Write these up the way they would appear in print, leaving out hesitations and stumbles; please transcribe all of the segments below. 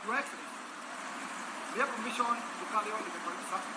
Your Excellency, we have permission to carry on with the conversation.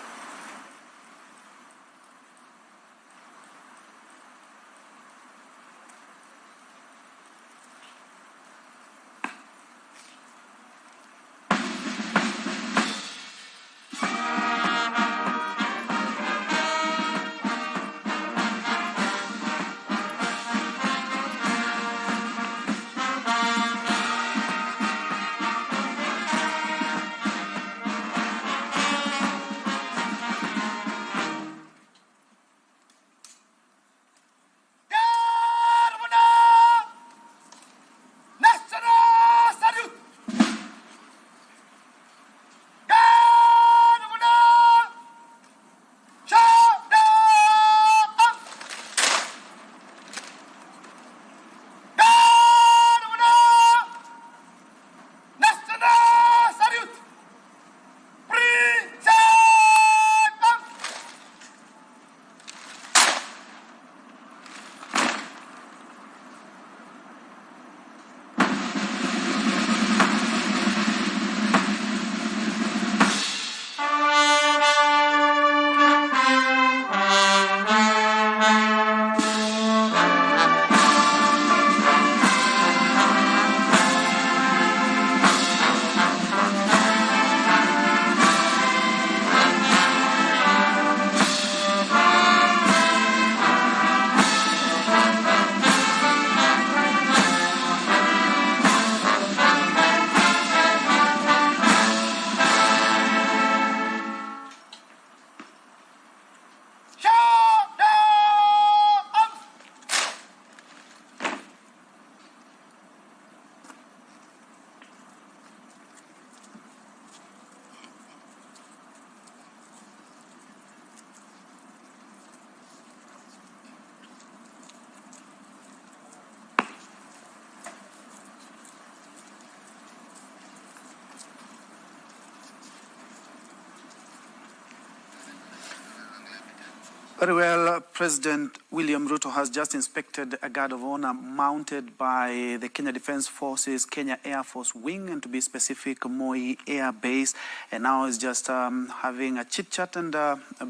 Very well, President William Ruto has just inspected a guard of honor mounted by the Kenya Defence Forces, Kenya Air Force Wing, and to be specific, Moi Air Base, and now is just having a chit-chat and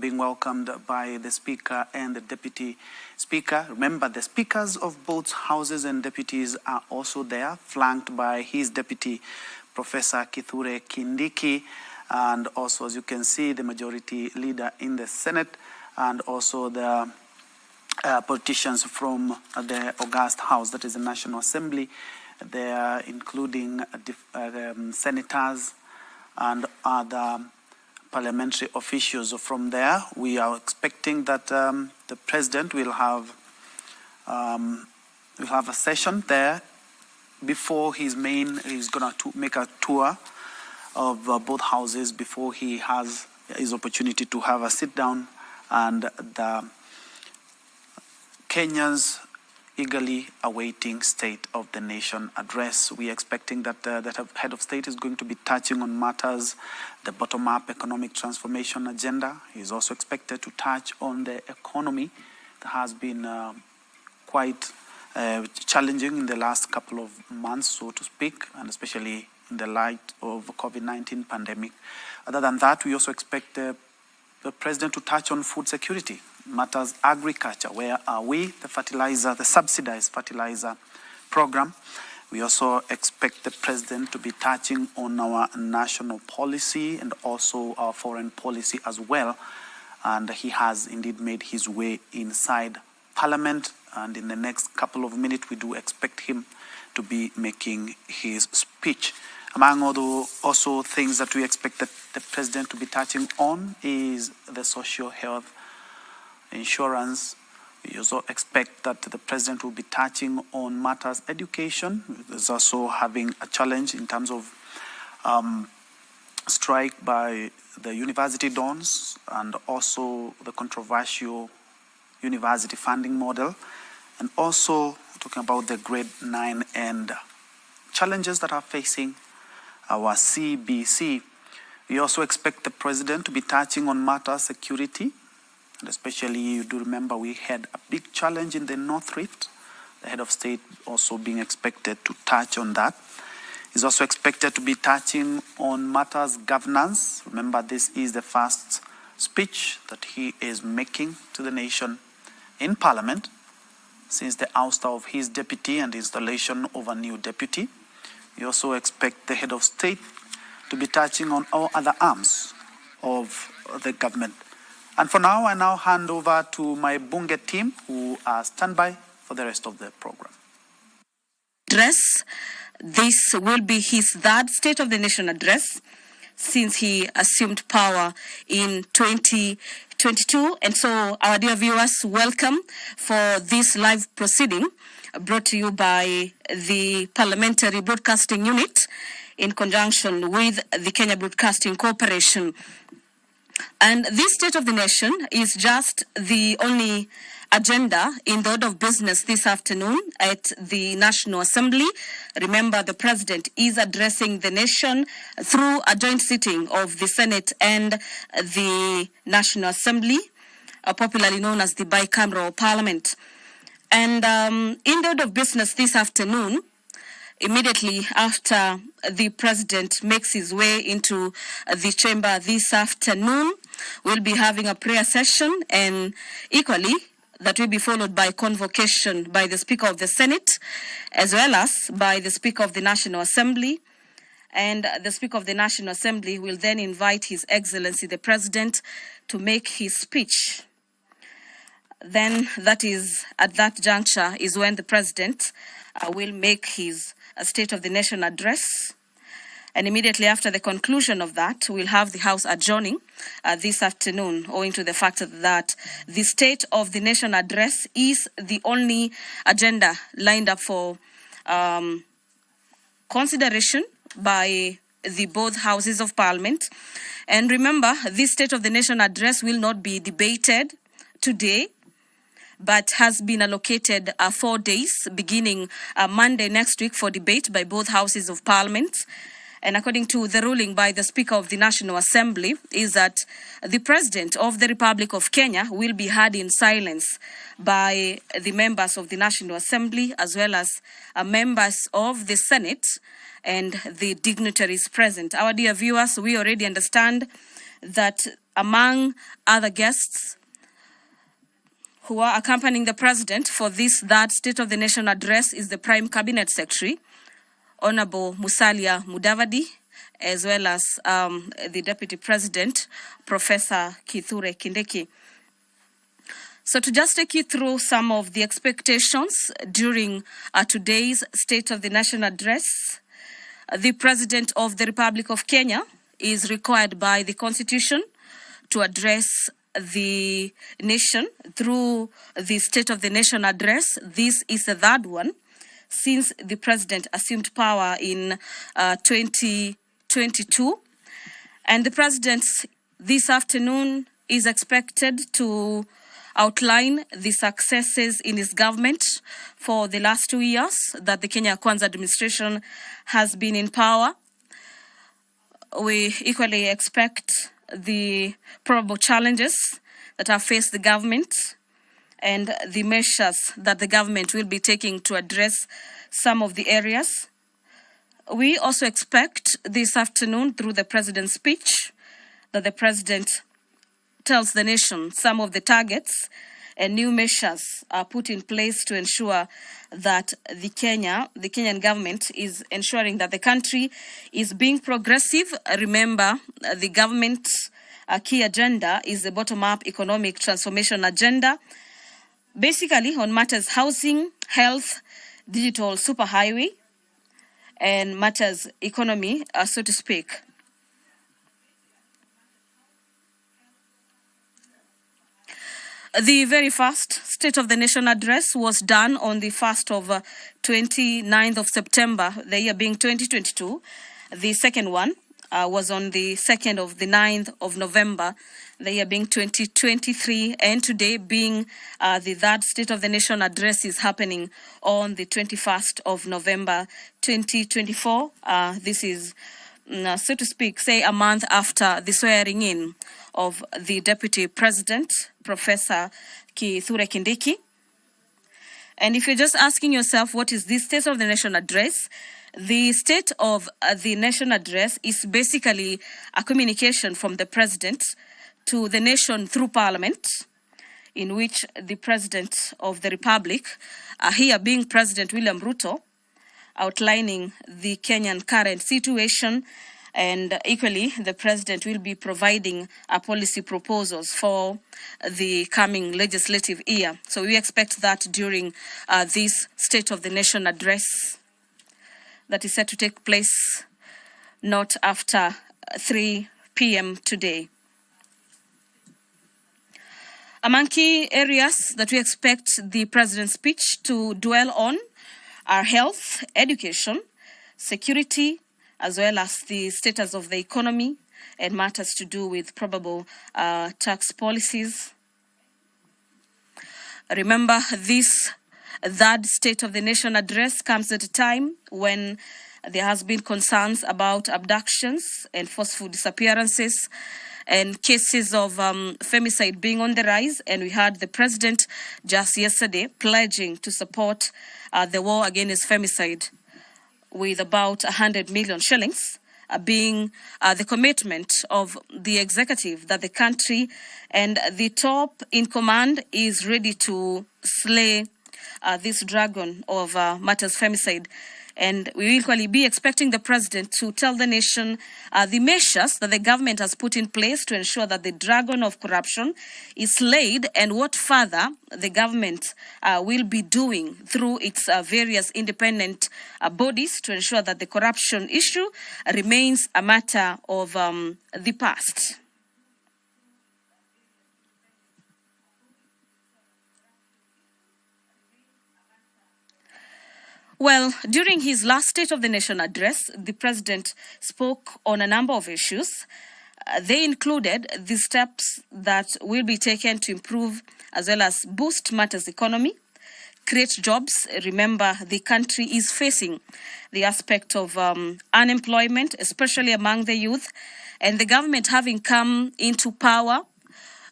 being welcomed by the Speaker and the Deputy Speaker. Remember, the Speakers of both Houses and Deputies are also there, flanked by his Deputy, Professor Kithure Kindiki, and also, as you can see, the Majority Leader in the Senate, and also the politicians from the August House, that is the National Assembly. They are including senators and other parliamentary officials from there. We are expecting that the President will have a session there before he's going to make a tour of both houses before he has his opportunity to have a sit down and the Kenyans eagerly awaiting State of the Nation address. We are expecting that the head of state is going to be touching on matters, the bottom-up economic transformation agenda. He is also expected to touch on the economy that has been quite challenging in the last couple of months, so to speak, and especially in the light of the COVID-19 pandemic. Other than that, we also expect the President to touch on food security, matters agriculture. Where are we? The subsidized fertilizer program. We also expect the President to be touching on our national policy and also our foreign policy as well. And he has indeed made his way inside Parliament. And in the next couple of minutes, we do expect him to be making his speech. Among other also things that we expect that the President to be touching on is the social health insurance. We also expect that the President will be touching on matters education. There's also having a challenge in terms of strike by the university dons and also the controversial university funding model, and also talking about the grade 9 and challenges that are facing our CBC. We also expect the President to be touching on matters security, and especially you do remember we had a big challenge in the North Rift. The head of state also being expected to touch on that. He's also expected to be touching on matters governance. Remember, this is the first speech that he is making to the nation in Parliament since the ouster of his deputy and installation of a new deputy. We also expect the head of state to be touching on all other arms of the government. And for now, I now hand over to my Bunge team who are standby for the rest of the program. This will be his third State of the Nation address since he assumed power in 2022. And so, our dear viewers, welcome for this live proceeding brought to you by the Parliamentary Broadcasting Unit in conjunction with the Kenya Broadcasting Corporation. And this State of the Nation is just the only agenda in the order of business this afternoon at the National Assembly. Remember, the President is addressing the nation through a joint sitting of the Senate and the National Assembly, popularly known as the bicameral Parliament. And in the order of business this afternoon, immediately after the President makes his way into the chamber this afternoon, we'll be having a prayer session, and equally, that will be followed by convocation by the Speaker of the Senate, as well as by the Speaker of the National Assembly. And the Speaker of the National Assembly will then invite His Excellency the President to make his speech. Then that is, at that juncture, is when the President will make his State of the Nation address. And immediately after the conclusion of that, we'll have the House adjourning this afternoon, owing to the fact that the State of the Nation address is the only agenda lined up for consideration by the both houses of Parliament. And remember, this State of the Nation address will not be debated today, but has been allocated 4 days, beginning Monday next week, for debate by both houses of Parliament. And according to the ruling by the Speaker of the National Assembly, is that the President of the Republic of Kenya will be heard in silence by the members of the National Assembly, as well as members of the Senate and the dignitaries present. Our dear viewers, we already understand that among other guests who are accompanying the President for this third State of the Nation address is the Prime Cabinet Secretary, Honorable Musalia Mudavadi, as well as the Deputy President, Professor Kithure Kindiki. So to just take you through some of the expectations during today's State of the Nation address, the President of the Republic of Kenya is required by the Constitution to address the nation through the State of the Nation address. This is the third one since the President assumed power in 2022. And the President this afternoon is expected to outline the successes in his government for the last 2 years that the Kenya Kwanza administration has been in power. We equally expect the probable challenges that have faced the government and the measures that the government will be taking to address some of the areas. We also expect this afternoon, through the President's speech, that the President tells the nation some of the targets and new measures are put in place to ensure that the Kenyan government is ensuring that the country is being progressive. Remember, the government's key agenda is the bottom-up economic transformation agenda, basically on matters housing, health, digital superhighway, and matters economy, so to speak. The very first State of the Nation address was done on the 1st of 29th of September, the year being 2022. The second one was on the 2nd of the 9th of November, the year being 2023, and today being the third State of the Nation address is happening on the 21st of November 2024. This is, so to speak, say a month after the swearing in of the Deputy President, Professor Kithure Kindiki. And if you're just asking yourself, what is this State of the Nation address? The State of the Nation address is basically a communication from the President to the nation through Parliament, in which the President of the Republic, here being President William Ruto, outlining the Kenyan current situation, and equally the President will be providing policy proposals for the coming legislative year. So we expect that during this State of the Nation address that is set to take place not after 3 p.m. today. Among key areas that we expect the President's speech to dwell on are health, education, security, as well as the status of the economy and matters to do with probable tax policies. Remember, this third State of the Nation address comes at a time when there has been concerns about abductions and forceful disappearances and cases of femicide being on the rise. And we heard the President just yesterday pledging to support the war against femicide with about 100 million shillings being the commitment of the executive that the country and the top in command is ready to slay this dragon of matters femicide. And we will equally be expecting the President to tell the nation the measures that the government has put in place to ensure that the dragon of corruption is slayed, and what further the government will be doing through its various independent bodies to ensure that the corruption issue remains a matter of the past. Well, during his last State of the Nation address, the President spoke on a number of issues. They included the steps that will be taken to improve as well as boost matters economy, create jobs. Remember, the country is facing the aspect of unemployment, especially among the youth, and the government having come into power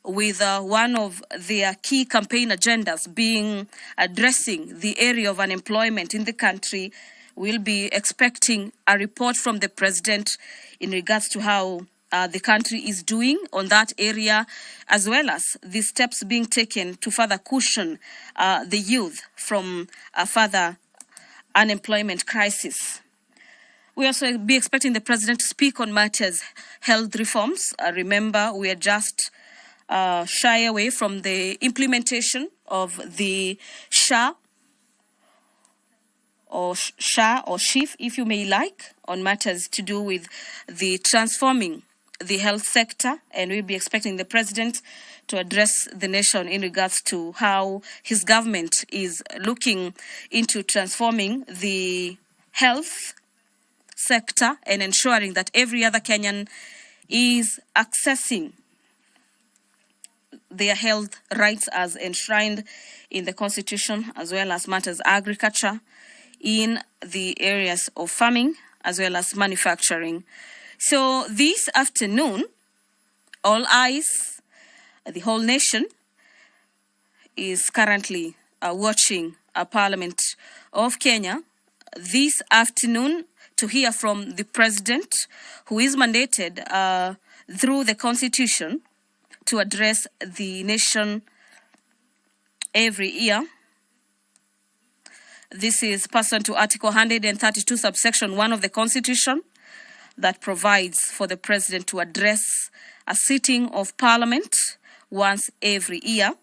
with one of their key campaign agendas being addressing the area of unemployment in the country. We'll be expecting a report from the President in regards to how the country is doing on that area, as well as the steps being taken to further cushion the youth from a further unemployment crisis. We also be expecting the President to speak on matters health reforms. Remember, we are just shy away from the implementation of the SHA or SHIF, if you may like, on matters to do with the transforming the health sector, and we'll be expecting the President to address the nation in regards to how his government is looking into transforming the health sector and ensuring that every other Kenyan is accessing their health rights as enshrined in the Constitution, as well as matters agriculture in the areas of farming, as well as manufacturing. So this afternoon, all eyes, the whole nation is currently watching Parliament of Kenya this afternoon to hear from the President, who is mandated through the Constitution to address the nation every year. This is pursuant to Article 132, subsection 1 of the Constitution, that provides for the President to address a sitting of Parliament once every year.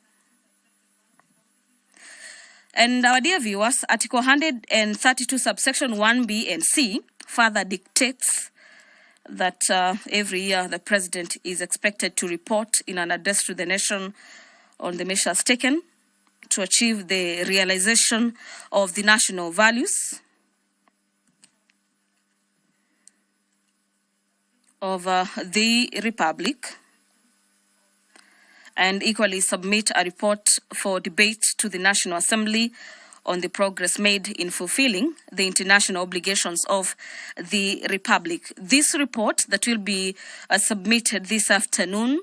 And our dear viewers, Article 132, subsection 1B and C further dictates that every year the President is expected to report in an address to the nation on the measures taken to achieve the realization of the national values of the Republic, and equally submit a report for debate to the National Assembly on the progress made in fulfilling the international obligations of the Republic. This report that will be submitted this afternoon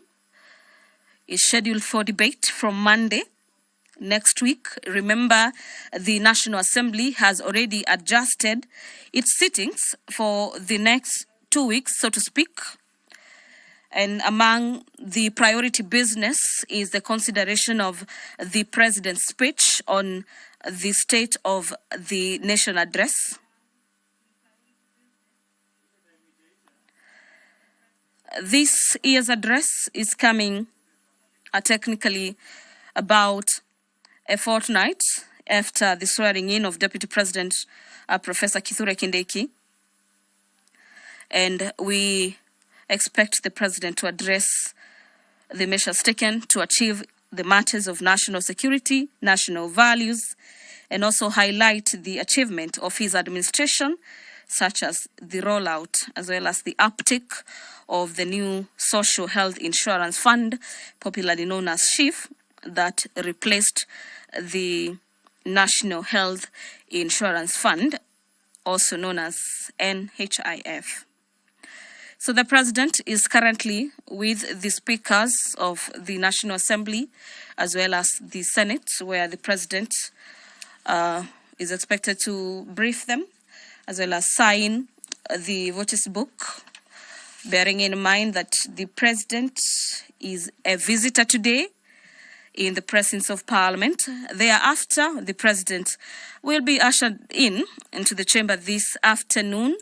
is scheduled for debate from Monday, next week. Remember, the National Assembly has already adjusted its sittings for the next 2 weeks, so to speak. And among the priority business is the consideration of the President's speech on the State of the Nation address. This year's address is coming technically about a fortnight after the swearing in of Deputy President Professor Kithure Kindiki. And we expect the President to address the measures taken to achieve the matters of national security, national values, and also highlight the achievement of his administration, such as the rollout as well as the uptake of the new Social Health Insurance Fund, popularly known as SHIF, that replaced the National Health Insurance Fund, also known as NHIF. So the President is currently with the speakers of the National Assembly as well as the Senate, where the President is expected to brief them as well as sign the voters book, bearing in mind that the President is a visitor today in the presence of Parliament. Thereafter, the President will be ushered into the chamber this afternoon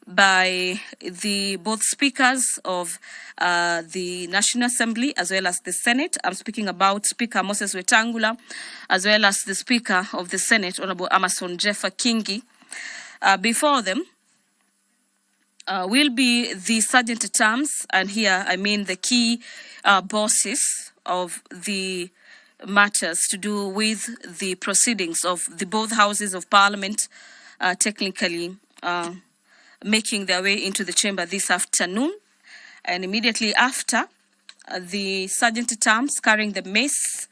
by the both speakers of the National Assembly as well as the Senate. I'm speaking about Speaker Moses Wetangula as well as the Speaker of the Senate, Honorable Amason Jeffer Kingi. Before them will be the Sergeant at Arms, and here I mean the key bosses of the matters to do with the proceedings of the both houses of Parliament, technically making their way into the chamber this afternoon. And immediately after, the Sergeant at Arms carrying the mace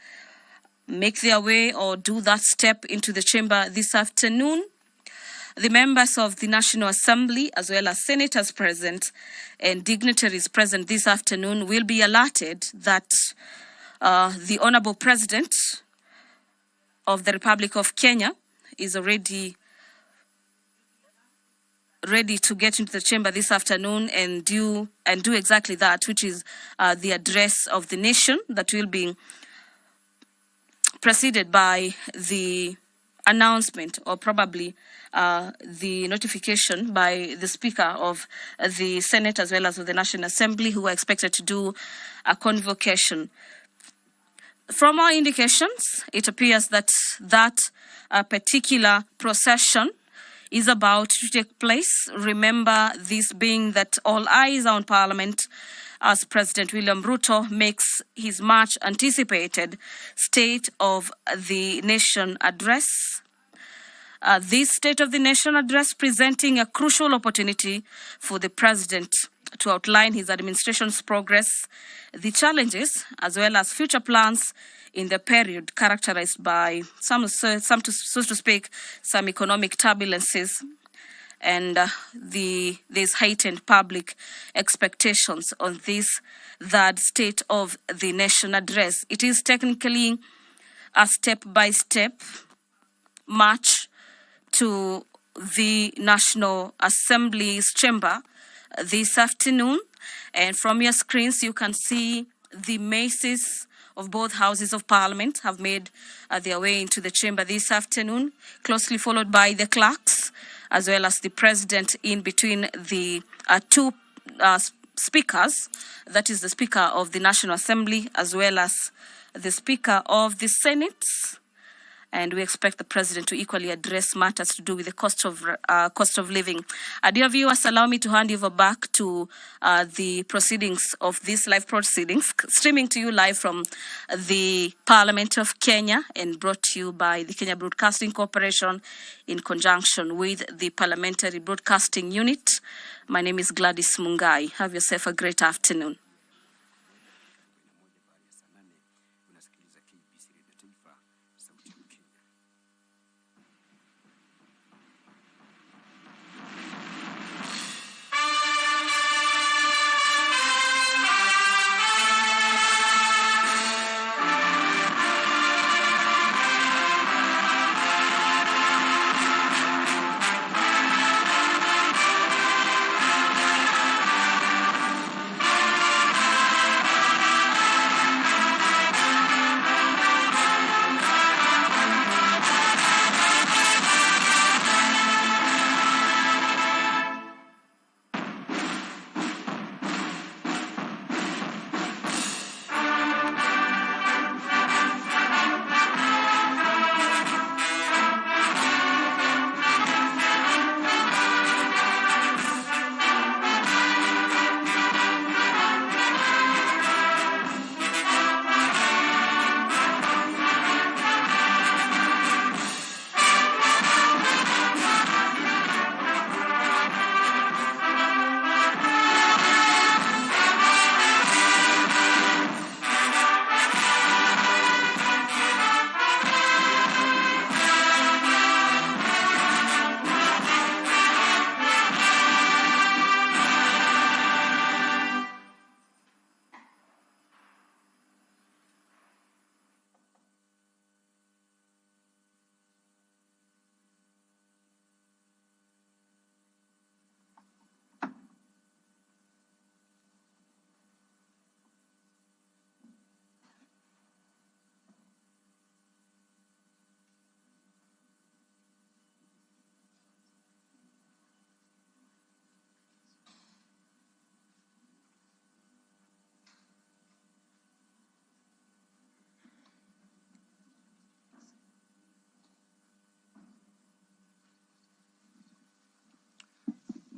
make their way or do that step into the chamber this afternoon. The members of the National Assembly, as well as senators present and dignitaries present this afternoon, will be alerted that the Honorable President of the Republic of Kenya is already ready to get into the chamber this afternoon and do exactly that, which is the address of the nation that will be preceded by the announcement or probably the notification by the Speaker of the Senate as well as of the National Assembly, who are expected to do a convocation. From our indications, it appears that particular procession is about to take place. Remember, this being that all eyes are on Parliament as President William Ruto makes his much anticipated State of the Nation address. This State of the Nation address presenting a crucial opportunity for the President to outline his administration's progress, the challenges, as well as future plans in the period characterized by so to speak, some economic turbulences, and there's heightened public expectations on this third State of the Nation address. It is technically a step-by-step march to the National Assembly's chamber this afternoon. And from your screens, you can see the maces of both houses of Parliament have made their way into the chamber this afternoon, closely followed by the clerks, as well as the President in between the two speakers, that is the Speaker of the National Assembly, as well as the Speaker of the Senate. And we expect the President to equally address matters to do with the cost of living. Dear viewers, allow me to hand you over back to the proceedings of these live proceedings, streaming to you live from the Parliament of Kenya and brought to you by the Kenya Broadcasting Corporation in conjunction with the Parliamentary Broadcasting Unit. My name is Gladys Mungai. Have yourself a great afternoon.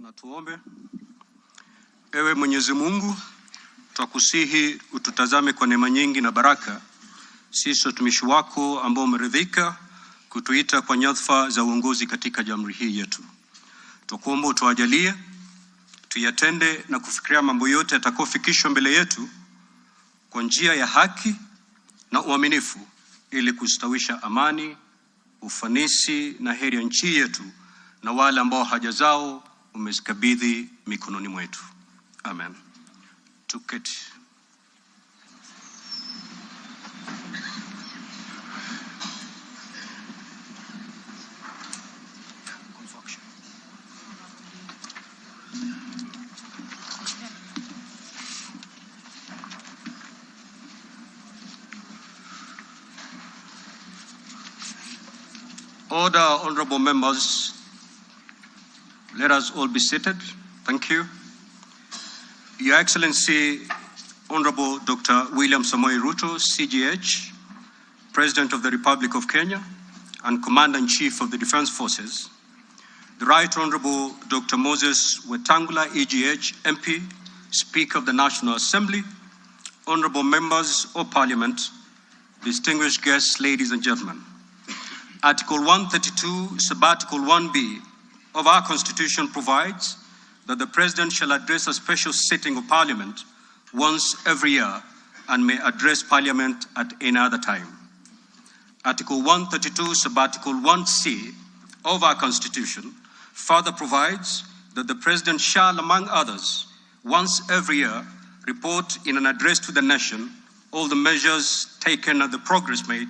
Na tuombe. Ewe Mwenyezi Mungu, twakusihi ututazame kwa neema nyingi na baraka, sisi watumishi wako ambao umeridhika kutuita kwa nyadhifa za uongozi katika jamhuri hii yetu. Tukuomba utuajalie tuyatende na kufikiria mambo yote yatakayofikishwa mbele yetu kwa njia ya haki na uaminifu, ili kustawisha amani, ufanisi na heri ya nchi yetu na wale ambao haja zao umezikabidhi mikononi mwetu. Amen. Tuketi. Order, honorable members. Let us all be seated. Thank you. Your Excellency, Honorable Dr. William Samoei Ruto, CGH, President of the Republic of Kenya and Commander-in-Chief of the Defense Forces, the Right Honorable Dr. Moses Wetangula, EGH, MP, Speaker of the National Assembly, honorable members of Parliament, distinguished guests, ladies and gentlemen. Article 132, Subarticle 1B of our Constitution provides that the President shall address a special sitting of Parliament once every year and may address Parliament at any other time. Article 132, Subarticle 1C of our Constitution further provides that the President shall, among others, once every year, report in an address to the nation all the measures taken and the progress made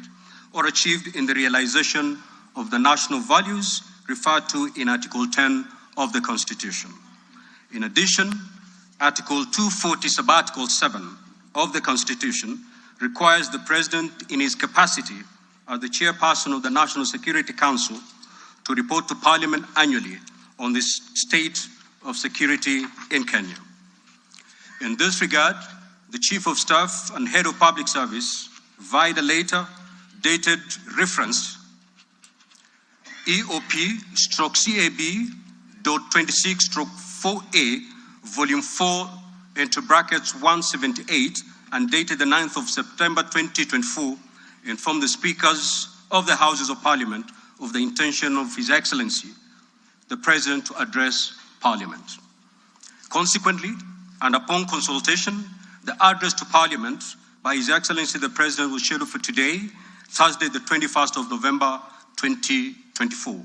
or achieved in the realization of the national values referred to in Article 10 of the Constitution. In addition, Article 240, Subarticle 7 of the Constitution requires the President in his capacity as the chairperson of the National Security Council to report to Parliament annually on the state of security in Kenya. In this regard, the Chief of Staff and Head of Public Service, via the letter dated reference EOP/CAB.26/4A, Volume 4, into brackets 178, and dated the 9th of September 2024, informed the Speakers of the Houses of Parliament of the intention of His Excellency, the President, to address Parliament. Consequently, and upon consultation, the address to Parliament by His Excellency the President was scheduled for today, Thursday, the 21st of November, 2024.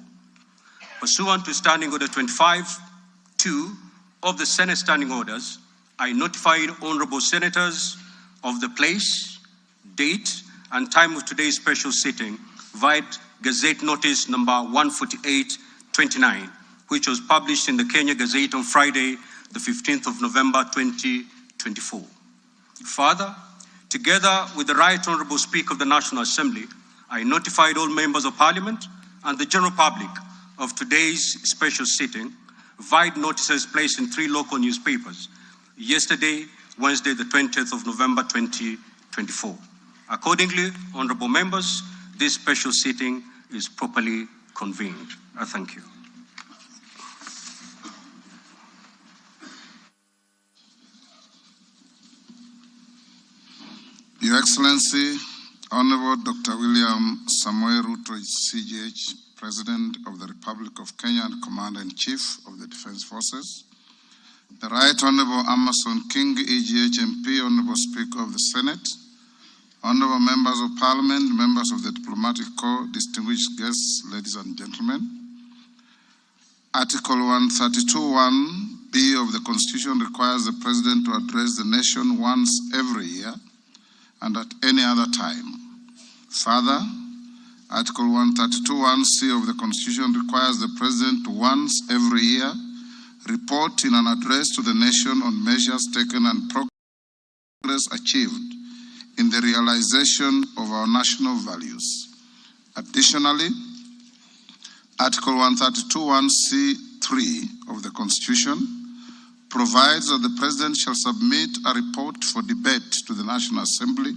Pursuant to Standing Order 25-2 of the Senate Standing Orders, I notified honorable senators of the place, date, and time of today's special sitting via Gazette Notice number 148/29, which was published in the Kenya Gazette on Friday, the 15th of November, 2024. Further, together with the Right Honorable Speaker of the National Assembly, I notified all members of Parliament and the general public of today's special sitting via notices placed in 3 local newspapers yesterday, Wednesday, the 20th of November, 2024. Accordingly, honorable members, this special sitting is properly convened. I thank you. Your Excellency, Honorable Dr. William Samoei Ruto, CGH, President of the Republic of Kenya and Commander-in-Chief of the Defense Forces, the Right Honorable Amason King, EGH MP, Honorable Speaker of the Senate, Honorable Members of Parliament, members of the Diplomatic Corps, distinguished guests, ladies and gentlemen. Article 132(1)(b) of the Constitution requires the President to address the nation once every year and at any other time. Further, Article 132(1)(c) of the Constitution requires the President to once every year report in an address to the nation on measures taken and progress achieved in the realization of our national values. Additionally, Article 132(1)(c)(3) of the Constitution provides that the President shall submit a report for debate to the National Assembly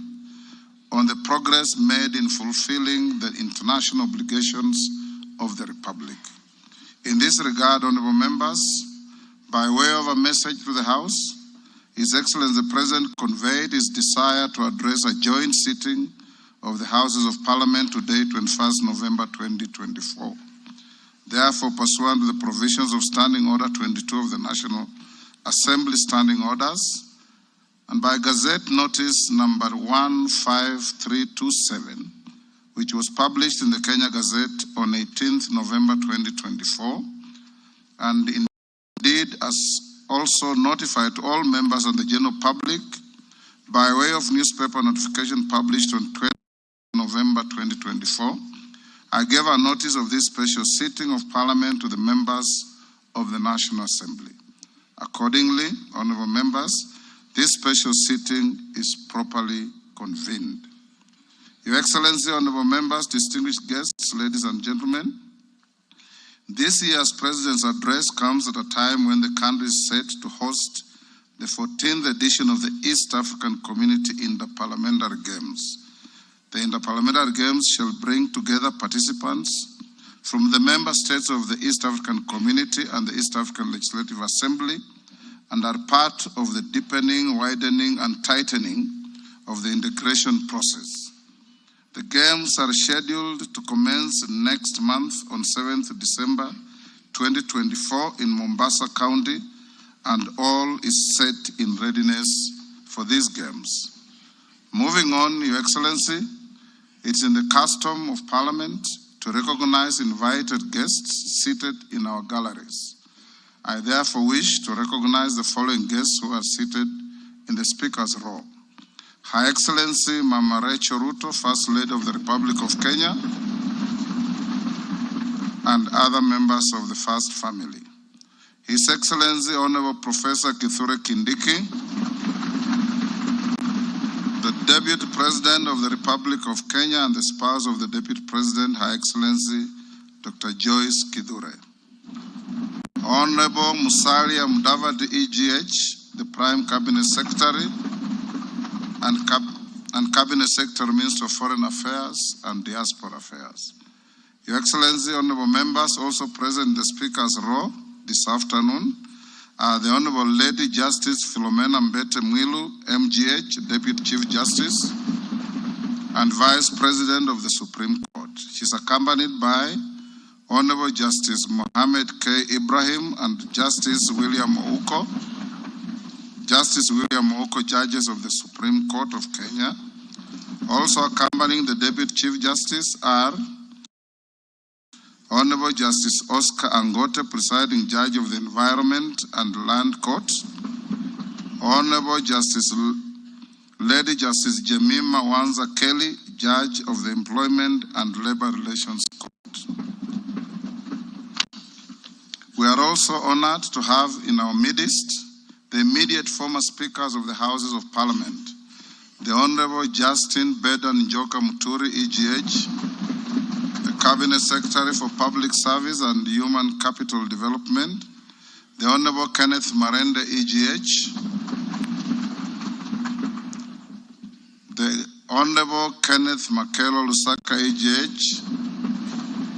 on the progress made in fulfilling the international obligations of the Republic. In this regard, honorable members, By way of a message to the House, His Excellency the President conveyed his desire to address a joint sitting of the Houses of Parliament today, 21st November 2024. Therefore, pursuant to the provisions of Standing Order 22 of the National Assembly Standing Orders, and by Gazette Notice number 15327, which was published in the Kenya Gazette on 18th November 2024, and indeed as also notified to all members and the general public by way of newspaper notification published on 20th November 2024, I gave a notice of this special sitting of Parliament to the members of the National Assembly. Accordingly, honorable members, this special sitting is properly convened. Your Excellency, honorable members, distinguished guests, ladies and gentlemen, this year's President's address comes at a time when the country is set to host the 14th edition of the East African Community Interparliamentary Games. The Interparliamentary Games shall bring together participants from the member states of the East African Community and the East African Legislative Assembly, and are part of the deepening, widening, and tightening of the integration process. The Games are scheduled to commence next month on 7th December 2024 in Mombasa County, and all is set in readiness for these Games. Moving on, Your Excellency, it's in the custom of Parliament to recognize invited guests seated in our galleries. I therefore wish to recognize the following guests who are seated in the Speaker's row. Her Excellency Mama Rachel Ruto, First Lady of the Republic of Kenya, and other members of the First Family. His Excellency Honorable Professor Kithure Kindiki, the Deputy President of the Republic of Kenya and the spouse of the Deputy President, Her Excellency Dr. Joyce Kithure. Honorable Musalia Mudavadi EGH, the Prime Cabinet Secretary and Cabinet Secretary, Minister of Foreign Affairs and Diaspora Affairs. Your Excellency, honorable members, also present in the Speaker's row this afternoon are the Honorable Lady Justice Philomena Mbete Mwilu, MGH, Deputy Chief Justice and Vice President of the Supreme Court. She's accompanied by Honorable Justice Mohammed K. Ibrahim and Justice William Ouko. Justice William Ouko, judges of the Supreme Court of Kenya. Also accompanying the Deputy Chief Justice are Honorable Justice Oscar Angote, presiding judge of the Environment and Land Court. Honorable Justice Lady Justice Jemima Wanza Kelly, judge of the Employment and Labor Relations Court. We are also honored to have in our midst the immediate former speakers of the Houses of Parliament, the Honorable Justin Bedan Njoka Muturi, EGH, the Cabinet Secretary for Public Service and Human Capital Development, the Honorable Kenneth Marende, EGH, the Honorable Kenneth Makelo Lusaka, EGH,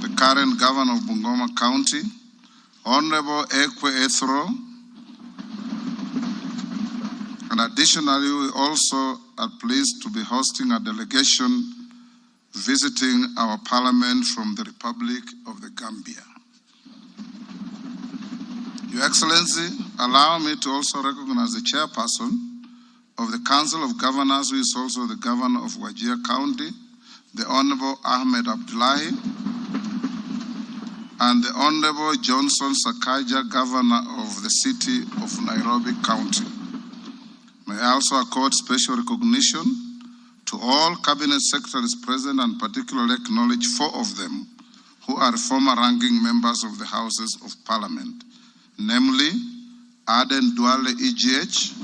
the current Governor of Bungoma County, Honorable Ekwe Ethro, and additionally, we also are pleased to be hosting a delegation visiting our Parliament from the Republic of the Gambia. Your Excellency, allow me to also recognize the chairperson of the Council of Governors, who is also the Governor of Wajir County, the Honorable Ahmed Abdullahi, and the Honorable Johnson Sakaja, Governor of the City of Nairobi County. May I also accord special recognition to all Cabinet Secretaries present, and particularly acknowledge 4 of them who are former ranking members of the Houses of Parliament, namely Aden Duale, EGH,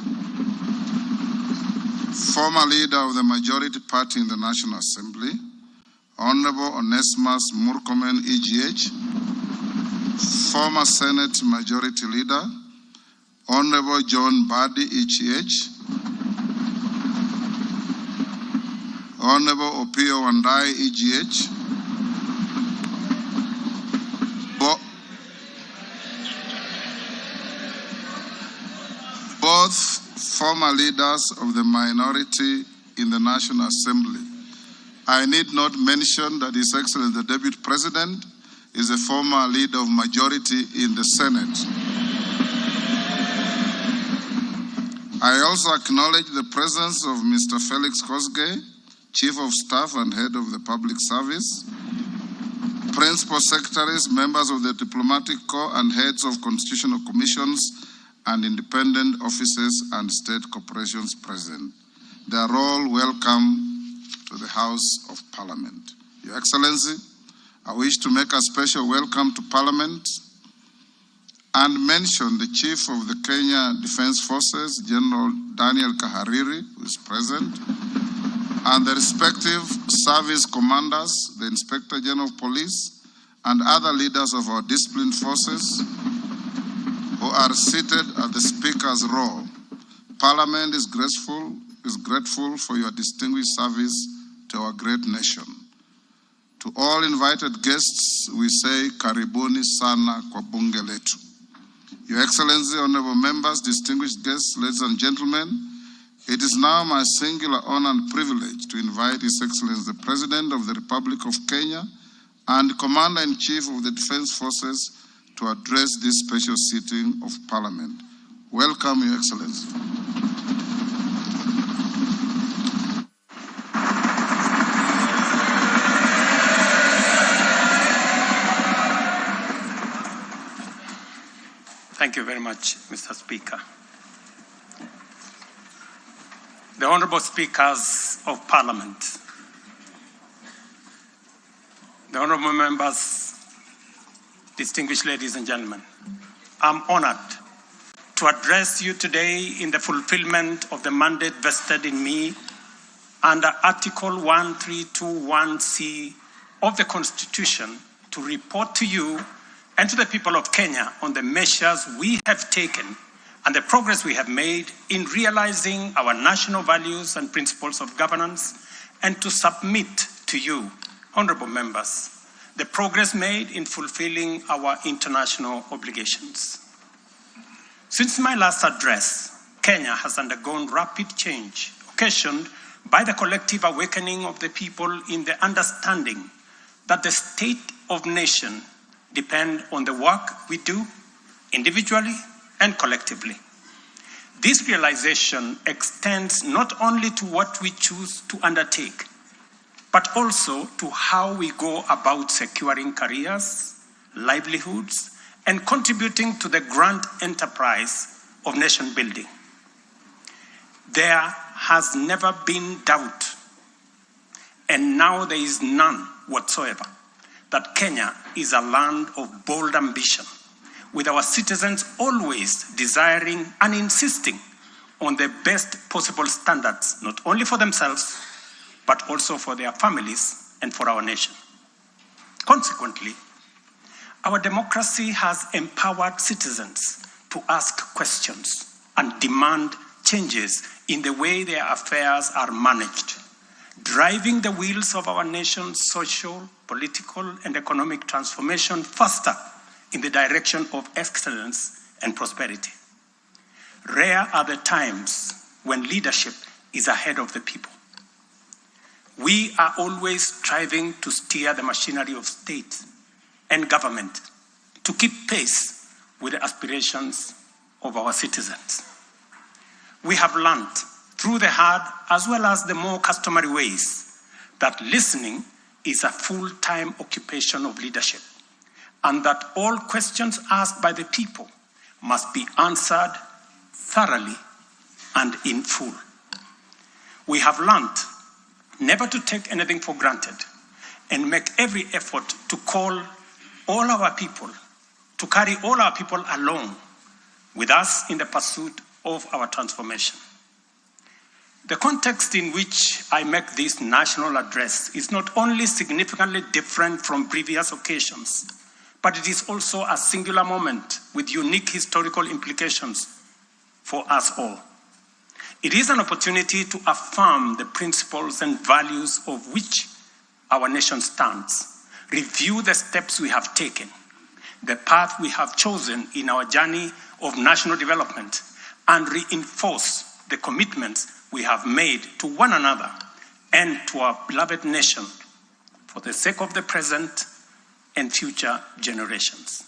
former leader of the majority party in the National Assembly, Honorable Onesimus Murkomen, EGH, former Senate Majority Leader, Honorable John Badi, EGH, Honorable Opio Wandai, EGH, both former leaders of the minority in the National Assembly. I need not mention that His Excellency the Deputy President is a former leader of majority in the Senate. I also acknowledge the presence of Mr. Felix Kosgei, Chief of Staff and Head of the Public Service, Principal Secretaries, members of the Diplomatic Corps, and heads of constitutional commissions and independent offices and state corporations present. They are all welcome to the House of Parliament. Your Excellency, I wish to make a special welcome to Parliament and mention the Chief of the Kenya Defence Forces, General Daniel Kahariri, who is present, and the respective service commanders, the Inspector General of Police, and other leaders of our disciplined forces who are seated at the Speaker's row. Parliament is grateful for your distinguished service to our great nation. To all invited guests, we say karibuni sana kwa bunge letu. Your Excellency, honorable members, distinguished guests, ladies and gentlemen, it is now my singular honor and privilege to invite His Excellency the President of the Republic of Kenya and Commander-in-Chief of the Defense Forces to address this special sitting of Parliament. Welcome, Your Excellency. Thank you very much, Mr. Speaker. The Honorable Speakers of Parliament, the Honorable Members, distinguished ladies and gentlemen, I'm honored to address you today in the fulfillment of the mandate vested in me under Article 1321C of the Constitution to report to you and to the people of Kenya on the measures we have taken and the progress we have made in realizing our national values and principles of governance, and to submit to you, honorable members, the progress made in fulfilling our international obligations. Since my last address, Kenya has undergone rapid change, occasioned by the collective awakening of the people in the understanding that the state of nation depend on the work we do individually and collectively. This realization extends not only to what we choose to undertake, but also to how we go about securing careers, livelihoods, and contributing to the grand enterprise of nation building. There has never been doubt, and now there is none whatsoever, that Kenya is a land of bold ambition, with our citizens always desiring and insisting on the best possible standards, not only for themselves, but also for their families and for our nation. Consequently, our democracy has empowered citizens to ask questions and demand changes in the way their affairs are managed, driving the wheels of our nation's social, political, and economic transformation faster in the direction of excellence and prosperity. Rare are the times when leadership is ahead of the people. We are always striving to steer the machinery of state and government to keep pace with the aspirations of our citizens. We have learned through the hard as well as the more customary ways that listening is a full-time occupation of leadership, and that all questions asked by the people must be answered thoroughly and in full. We have learned never to take anything for granted and make every effort to carry all our people along with us in the pursuit of our transformation. The context in which I make this national address is not only significantly different from previous occasions, but it is also a singular moment with unique historical implications for us all. It is an opportunity to affirm the principles and values of which our nation stands, review the steps we have taken, the path we have chosen in our journey of national development, and reinforce the commitments we have made to one another and to our beloved nation for the sake of the present and future generations.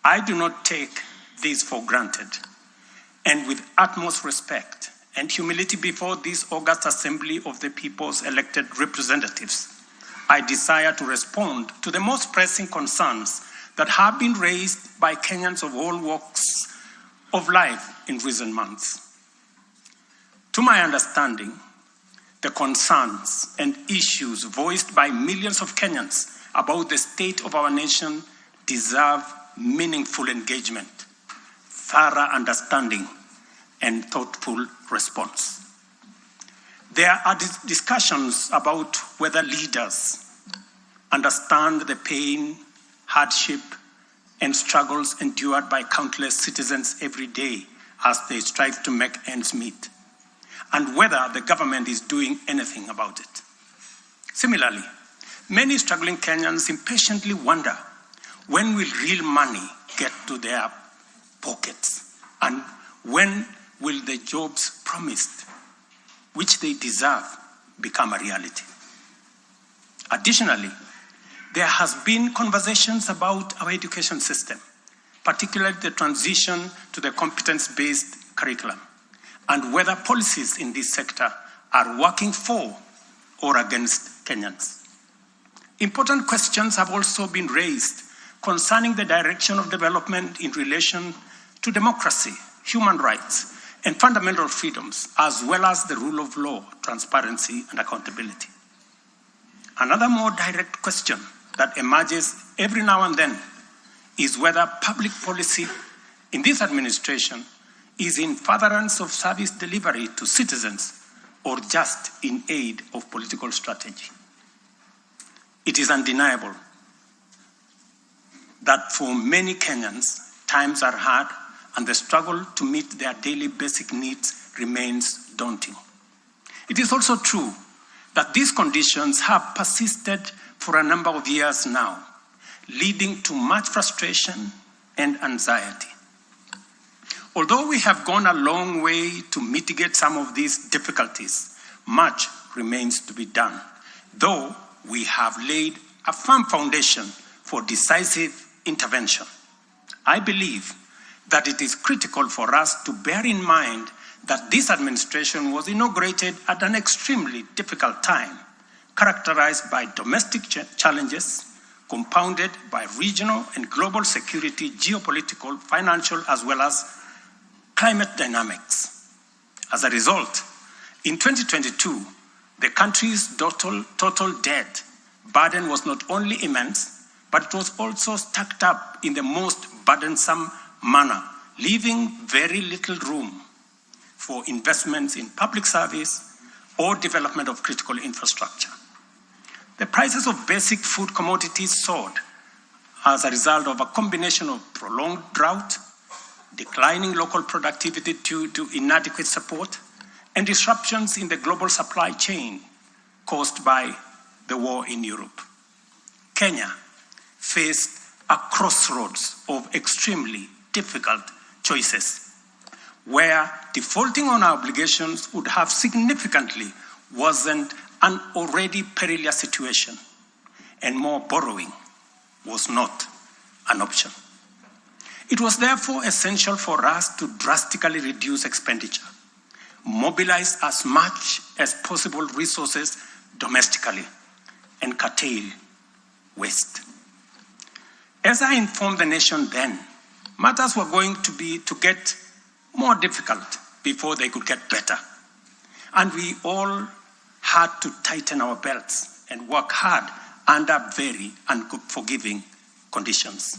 I do not take this for granted, and with utmost respect and humility before this august assembly of the people's elected representatives, I desire to respond to the most pressing concerns that have been raised by Kenyans of all walks of life in recent months. To my understanding, the concerns and issues voiced by millions of Kenyans about the state of our nation deserve meaningful engagement, thorough understanding, and thoughtful response. There are discussions about whether leaders understand the pain, hardship, and struggles endured by countless citizens every day as they strive to make ends meet, and whether the government is doing anything about it. Similarly, many struggling Kenyans impatiently wonder, when will real money get to their pockets? And when will the jobs promised, which they deserve, become a reality? Additionally, there has been conversations about our education system, particularly the transition to the competence-based curriculum, and whether policies in this sector are working for or against Kenyans. Important questions have also been raised concerning the direction of development in relation to democracy, human rights, and fundamental freedoms, as well as the rule of law, transparency, and accountability. Another more direct question that emerges every now and then is whether public policy in this administration is in furtherance of service delivery to citizens or just in aid of political strategy. It is undeniable that for many Kenyans, times are hard and the struggle to meet their daily basic needs remains daunting. It is also true that these conditions have persisted for a number of years now, leading to much frustration and anxiety. Although we have gone a long way to mitigate some of these difficulties, much remains to be done, though we have laid a firm foundation for decisive intervention. I believe that it is critical for us to bear in mind that this administration was inaugurated at an extremely difficult time, characterized by domestic challenges, compounded by regional and global security, geopolitical, financial, as well as climate dynamics. As a result, in 2022, the country's total debt burden was not only immense, but it was also stacked up in the most burdensome manner, leaving very little room for investments in public service or development of critical infrastructure. The prices of basic food commodities soared as a result of a combination of prolonged drought, declining local productivity due to inadequate support, and disruptions in the global supply chain caused by the war in Europe. Kenya faced a crossroads of extremely difficult choices, where defaulting on our obligations would have significantly worsened an already perilous situation, and more borrowing was not an option. It was therefore essential for us to drastically reduce expenditure, mobilize as much as possible resources domestically, and curtail waste. As I informed the nation then, matters were going to get more difficult before they could get better. And we all had to tighten our belts and work hard under very unforgiving conditions.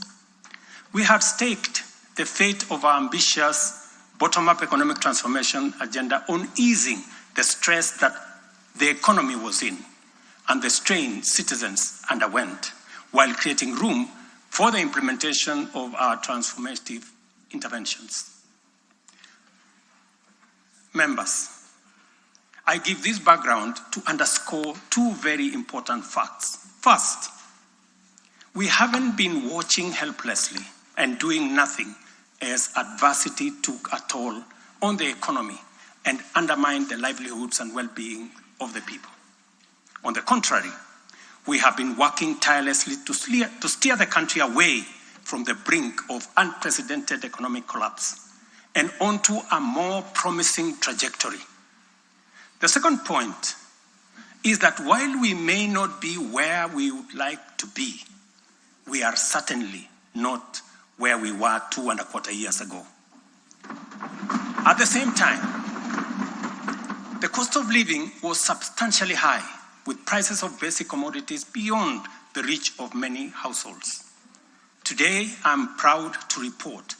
We had staked the fate of our ambitious bottom-up economic transformation agenda on easing the stress that the economy was in and the strain citizens underwent, while creating room for the implementation of our transformative interventions. Members, I give this background to underscore two very important facts. First, we haven't been watching helplessly and doing nothing as adversity took a toll on the economy and undermined the livelihoods and well-being of the people. On the contrary, we have been working tirelessly to steer the country away from the brink of unprecedented economic collapse and onto a more promising trajectory. The second point is that while we may not be where we would like to be, we are certainly not where we were 2.25 years ago. At the same time, the cost of living was substantially high, with prices of basic commodities beyond the reach of many households. Today, I'm proud to report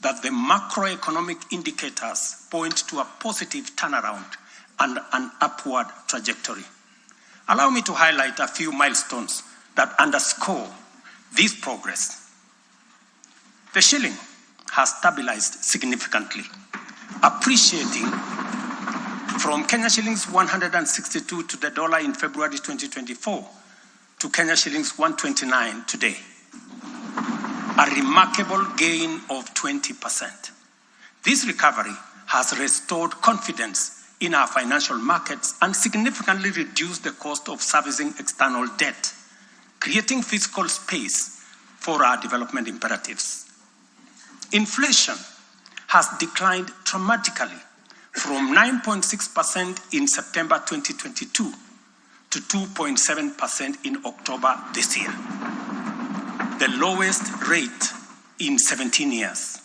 that the macroeconomic indicators point to a positive turnaround and an upward trajectory. Allow me to highlight a few milestones that underscore this progress. The shilling has stabilized significantly, appreciating from Kenya shillings 162 to the dollar in February 2024 to Kenya shillings 129 today, a remarkable gain of 20%. This recovery has restored confidence in our financial markets and significantly reduced the cost of servicing external debt, creating fiscal space for our development imperatives. Inflation has declined dramatically from 9.6% in September 2022 to 2.7% in October this year, the lowest rate in 17 years.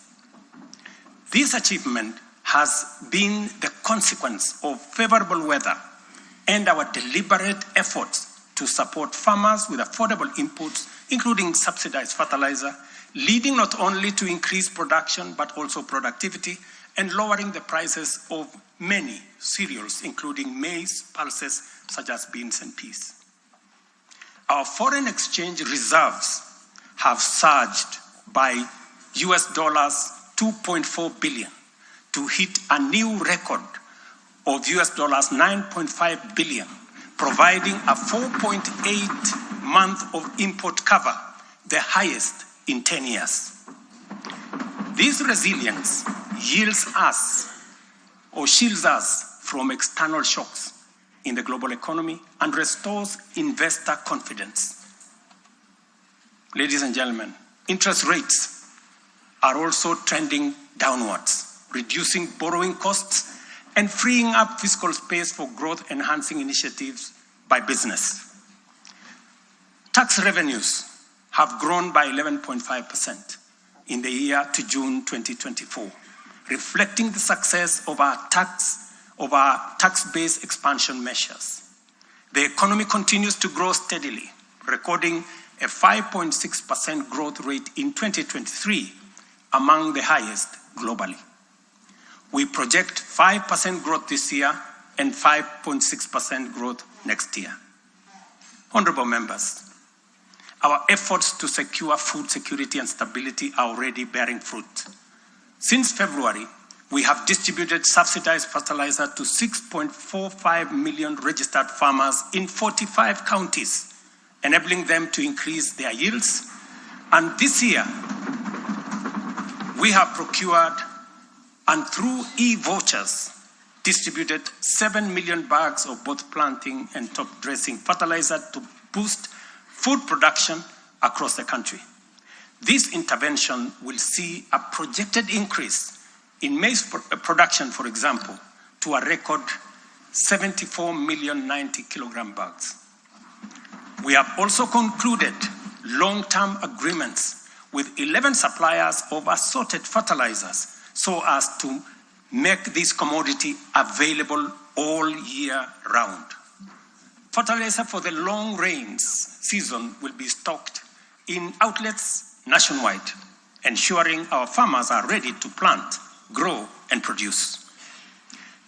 This achievement has been the consequence of favorable weather and our deliberate efforts to support farmers with affordable inputs, including subsidized fertilizer, leading not only to increased production but also productivity and lowering the prices of many cereals, including maize, pulses such as beans and peas. Our foreign exchange reserves have surged by US dollars 2.4 billion to hit a new record of US dollars 9.5 billion, providing a 4.8 month of import cover, the highest in 10 years. This resilience shields us from external shocks in the global economy and restores investor confidence. Ladies and gentlemen, interest rates are also trending downwards, reducing borrowing costs and freeing up fiscal space for growth-enhancing initiatives by business. Tax revenues have grown by 11.5% in the year to June 2024, reflecting the success of our tax-based expansion measures. The economy continues to grow steadily, recording a 5.6% growth rate in 2023, among the highest globally. We project 5% growth this year and 5.6% growth next year. Honorable members, our efforts to secure food security and stability are already bearing fruit. Since February, we have distributed subsidized fertilizer to 6.45 million registered farmers in 45 counties, enabling them to increase their yields. And this year, we have procured and through e-vouchers distributed 7 million bags of both planting and top dressing fertilizer to boost food production across the country. This intervention will see a projected increase in maize production, for example, to a record 74 million 90 kilogram bags. We have also concluded long-term agreements with 11 suppliers of assorted fertilizers so as to make this commodity available all year round. Fertilizer for the long rains season will be stocked in outlets nationwide, ensuring our farmers are ready to plant, grow, and produce.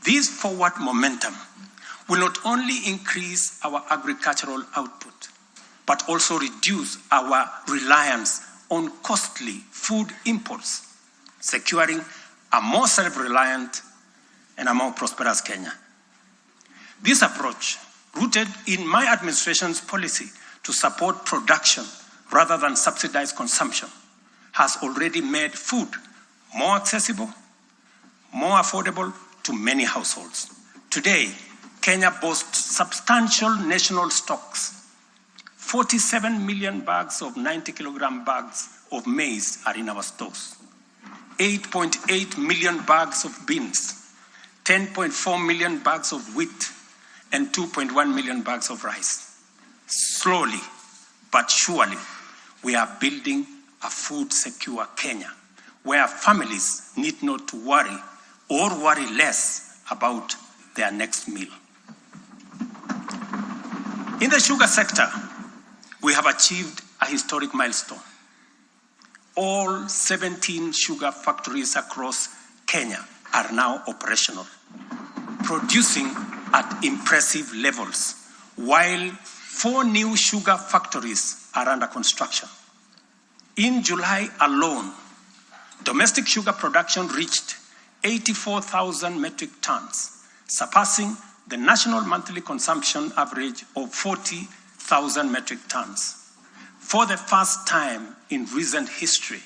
This forward momentum will not only increase our agricultural output, but also reduce our reliance on costly food imports, securing a more self-reliant and a more prosperous Kenya. This approach, rooted in my administration's policy to support production rather than subsidize consumption, has already made food more accessible, more affordable to many households. Today, Kenya boasts substantial national stocks. 47 million bags of 90-kilogram bags of maize are in our stores. 8.8 million bags of beans, 10.4 million bags of wheat, and 2.1 million bags of rice. Slowly but surely, we are building a food-secure Kenya, where families need not to worry or worry less about their next meal. In the sugar sector, we have achieved a historic milestone. All 17 sugar factories across Kenya are now operational, producing at impressive levels, while 4 new sugar factories are under construction. In July alone, domestic sugar production reached 84,000 metric tons, surpassing the national monthly consumption average of 40,000 metric tons. For the first time in recent history,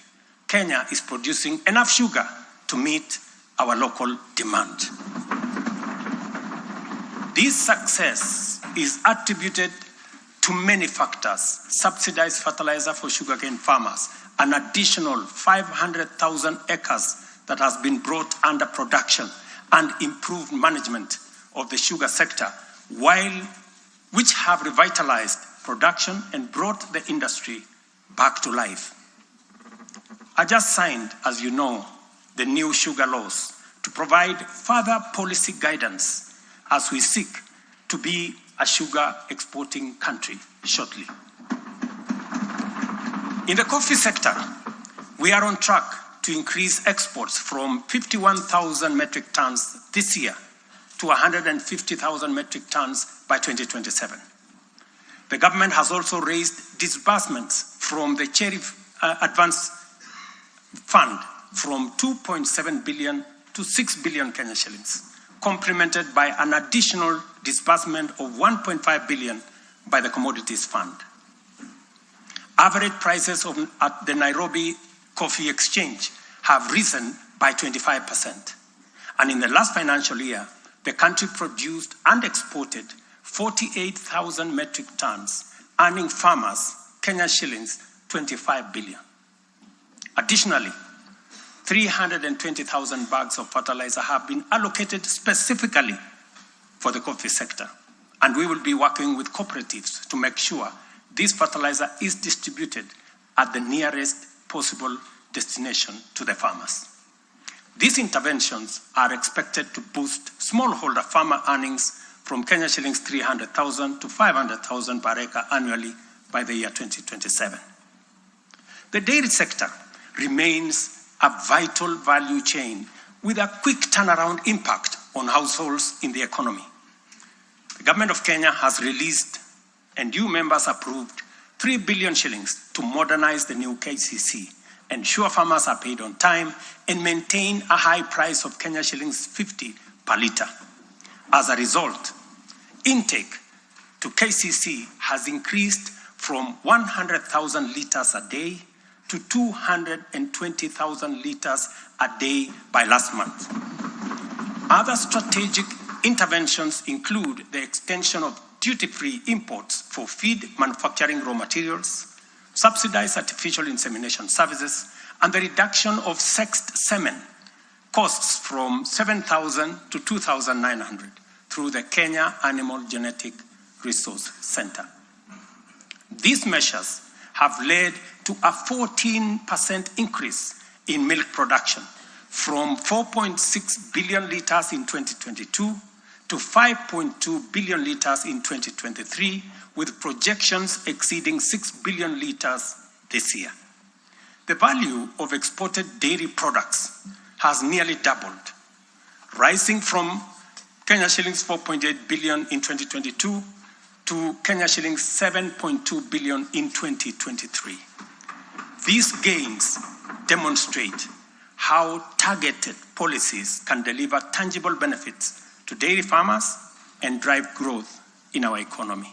Kenya is producing enough sugar to meet our local demand. This success is attributed to many factors: subsidized fertilizer for sugarcane farmers, an additional 500,000 acres that has been brought under production, and improved management of the sugar sector, which have revitalized production and brought the industry back to life. I just signed, as you know, the new sugar laws to provide further policy guidance as we seek to be a sugar exporting country shortly. In the coffee sector, we are on track to increase exports from 51,000 metric tons this year to 150,000 metric tons by 2027. The government has also raised disbursements from the Cherry Advance Fund from 2.7 billion to 6 billion Kenya shillings, complemented by an additional disbursement of 1.5 billion by the Commodities Fund. Average prices at the Nairobi Coffee Exchange have risen by 25%. And in the last financial year, the country produced and exported 48,000 metric tons, earning farmers Kenya shillings 25 billion. Additionally, 320,000 bags of fertilizer have been allocated specifically for the coffee sector. And we will be working with cooperatives to make sure this fertilizer is distributed at the nearest possible destination to the farmers. These interventions are expected to boost smallholder farmer earnings from Kenya shillings 300,000 to 500,000 per acre annually by the year 2027. The dairy sector remains a vital value chain with a quick turnaround impact on households in the economy. The government of Kenya has released and you members approved 3 billion shillings to modernize the new KCC, ensure farmers are paid on time, and maintain a high price of Kenya shillings 50 per litre. As a result, intake to KCC has increased from 100,000 litres a day to 220,000 litres a day by last month. Other strategic interventions include the extension of duty-free imports for feed manufacturing raw materials, subsidized artificial insemination services, and the reduction of sexed semen costs from 7,000 to 2,900 through the Kenya Animal Genetic Resource Center. These measures have led to a 14% increase in milk production from 4.6 billion litres in 2022 to 5.2 billion litres in 2023, with projections exceeding 6 billion litres this year. The value of exported dairy products has nearly doubled, rising from Kenya shillings 4.8 billion in 2022 to Kenya shillings 7.2 billion in 2023. These gains demonstrate how targeted policies can deliver tangible benefits to dairy farmers and drive growth in our economy.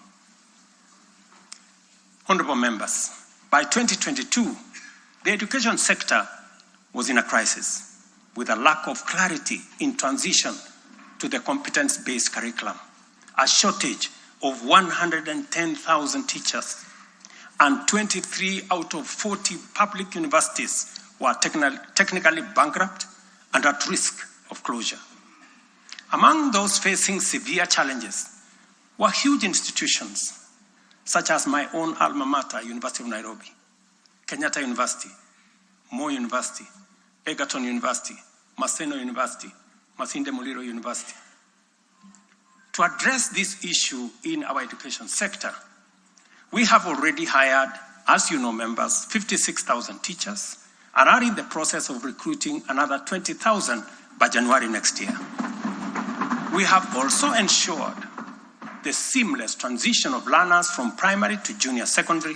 Honorable members, by 2022, the education sector was in a crisis, with a lack of clarity in transition to the competence-based curriculum, a shortage of 110,000 teachers, and 23 out of 40 public universities were technically bankrupt and at risk of closure. Among those facing severe challenges were huge institutions, such as my own alma mater, University of Nairobi, Kenyatta University, Moi University, Egerton University, Maseno University, Masinde Muliro University. To address this issue in our education sector, we have already hired, as you know, members, 56,000 teachers and are in the process of recruiting another 20,000 by January next year. We have also ensured the seamless transition of learners from primary to junior secondary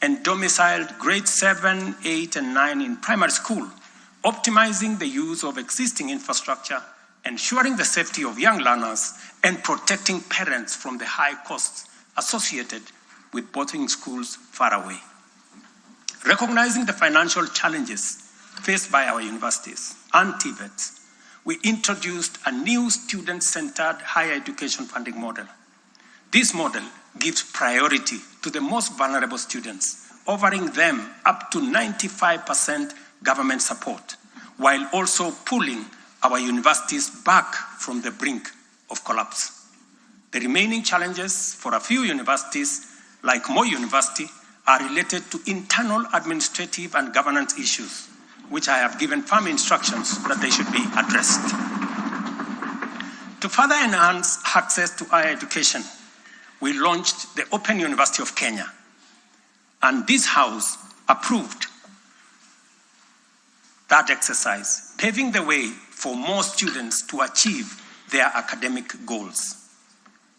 and domiciled grades 7, 8, and 9 in primary school, optimizing the use of existing infrastructure, ensuring the safety of young learners, and protecting parents from the high costs associated with boarding schools far away. Recognizing the financial challenges faced by our universities and TVETs, we introduced a new student-centered higher education funding model. This model gives priority to the most vulnerable students, offering them up to 95% government support, while also pulling our universities back from the brink of collapse. The remaining challenges for a few universities, like Moi University, are related to internal administrative and governance issues, which I have given firm instructions that they should be addressed. To further enhance access to higher education, we launched the Open University of Kenya, and this House approved that exercise, paving the way for more students to achieve their academic goals.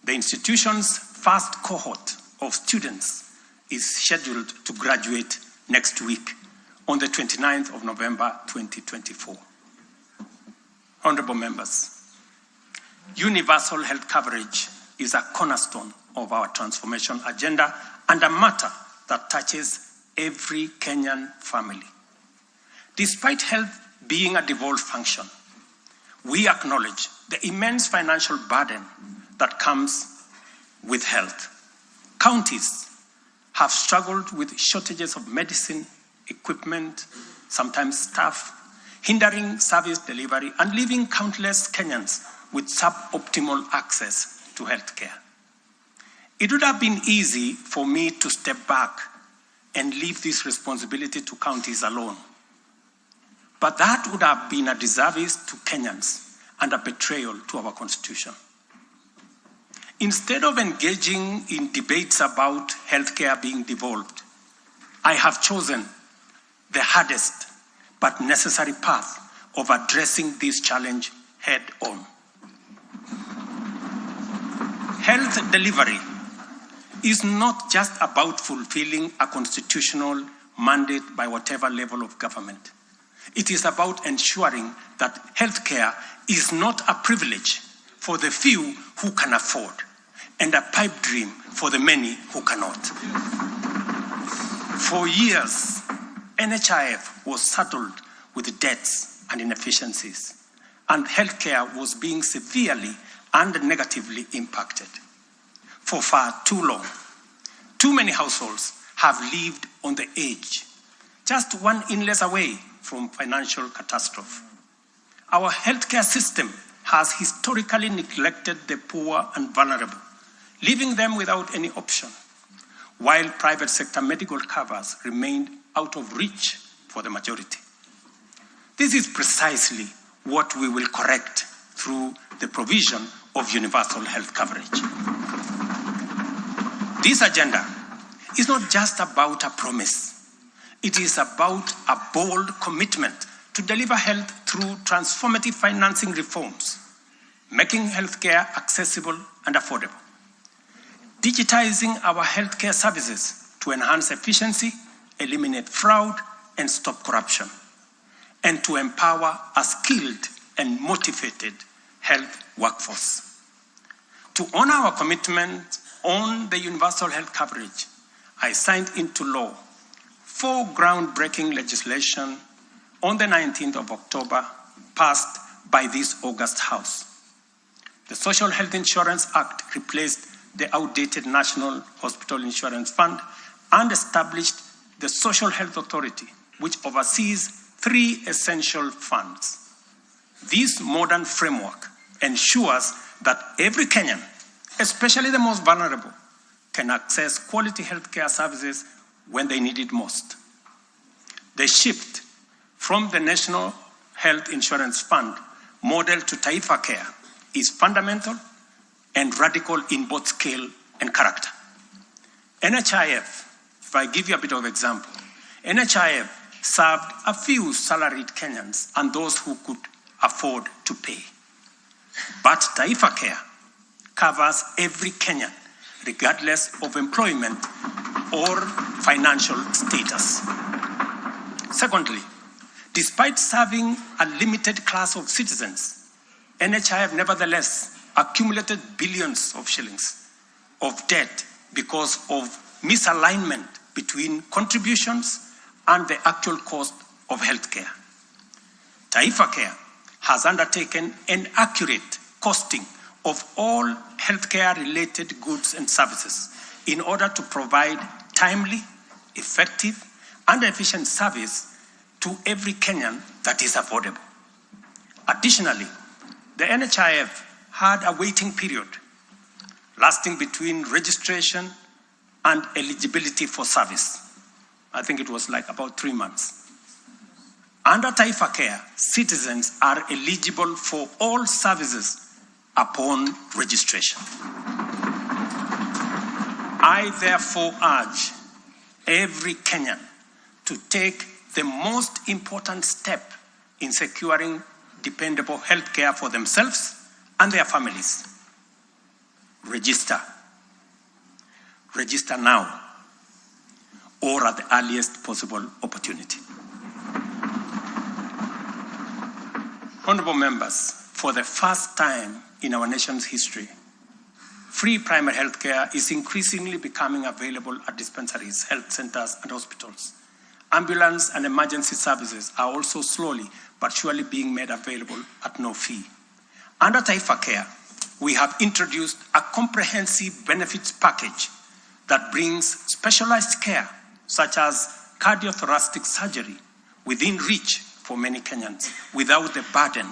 The institution's first cohort of students is scheduled to graduate next week on the 29th of November 2024. Honorable members, universal health coverage is a cornerstone of our transformation agenda and a matter that touches every Kenyan family. Despite health being a devolved function, we acknowledge the immense financial burden that comes with health. Counties have struggled with shortages of medicine, equipment, sometimes staff, hindering service delivery and leaving countless Kenyans with suboptimal access to health care. It would have been easy for me to step back and leave this responsibility to counties alone. But that would have been a disservice to Kenyans and a betrayal to our Constitution. Instead of engaging in debates about healthcare being devolved, I have chosen the hardest but necessary path of addressing this challenge head on. Health delivery is not just about fulfilling a constitutional mandate by whatever level of government. It is about ensuring that healthcare is not a privilege for the few who can afford and a pipe dream for the many who cannot. For years, NHIF was saddled with debts and inefficiencies, and healthcare was being severely and negatively impacted. For far too long, too many households have lived on the edge, just one illness away from financial catastrophe. Our healthcare system has historically neglected the poor and vulnerable, leaving them without any option, while private sector medical covers remained out of reach for the majority. This is precisely what we will correct through the provision of universal health coverage. This agenda is not just about a promise. It is about a bold commitment to deliver health through transformative financing reforms, making healthcare accessible and affordable, digitizing our healthcare services to enhance efficiency, eliminate fraud, and stop corruption, and to empower a skilled and motivated health workforce. To honor our commitment on the universal health coverage, I signed into law 4 groundbreaking legislation on the 19th of October, passed by this August House. The Social Health Insurance Act replaced the outdated National Hospital Insurance Fund and established the Social Health Authority, which oversees 3 essential funds. This modern framework ensures that every Kenyan, especially the most vulnerable, can access quality healthcare services when they need it most. The shift from the National Health Insurance Fund model to Taifa Care is fundamental and radical in both scale and character. NHIF, if I give you a bit of example, NHIF served a few salaried Kenyans and those who could afford to pay. But Taifa Care covers every Kenyan, regardless of employment or financial status. Secondly, despite serving a limited class of citizens, NHIF nevertheless accumulated billions of shillings of debt because of misalignment between contributions and the actual cost of healthcare. Taifa Care has undertaken an accurate costing of all healthcare-related goods and services in order to provide timely, effective, and efficient service to every Kenyan that is affordable. Additionally, the NHIF had a waiting period lasting between registration and eligibility for service. I think it was like about 3 months. Under Taifa Care, citizens are eligible for all services upon registration. I therefore urge every Kenyan to take the most important step in securing dependable health care for themselves and their families. Register. Register now or at the earliest possible opportunity. Honorable members, for the first time in our nation's history, free primary health care is increasingly becoming available at dispensaries, health centers, and hospitals. Ambulance and emergency services are also slowly but surely being made available at no fee. Under Taifa Care, we have introduced a comprehensive benefits package that brings specialized care, such as cardiothoracic surgery, within reach for many Kenyans without the burden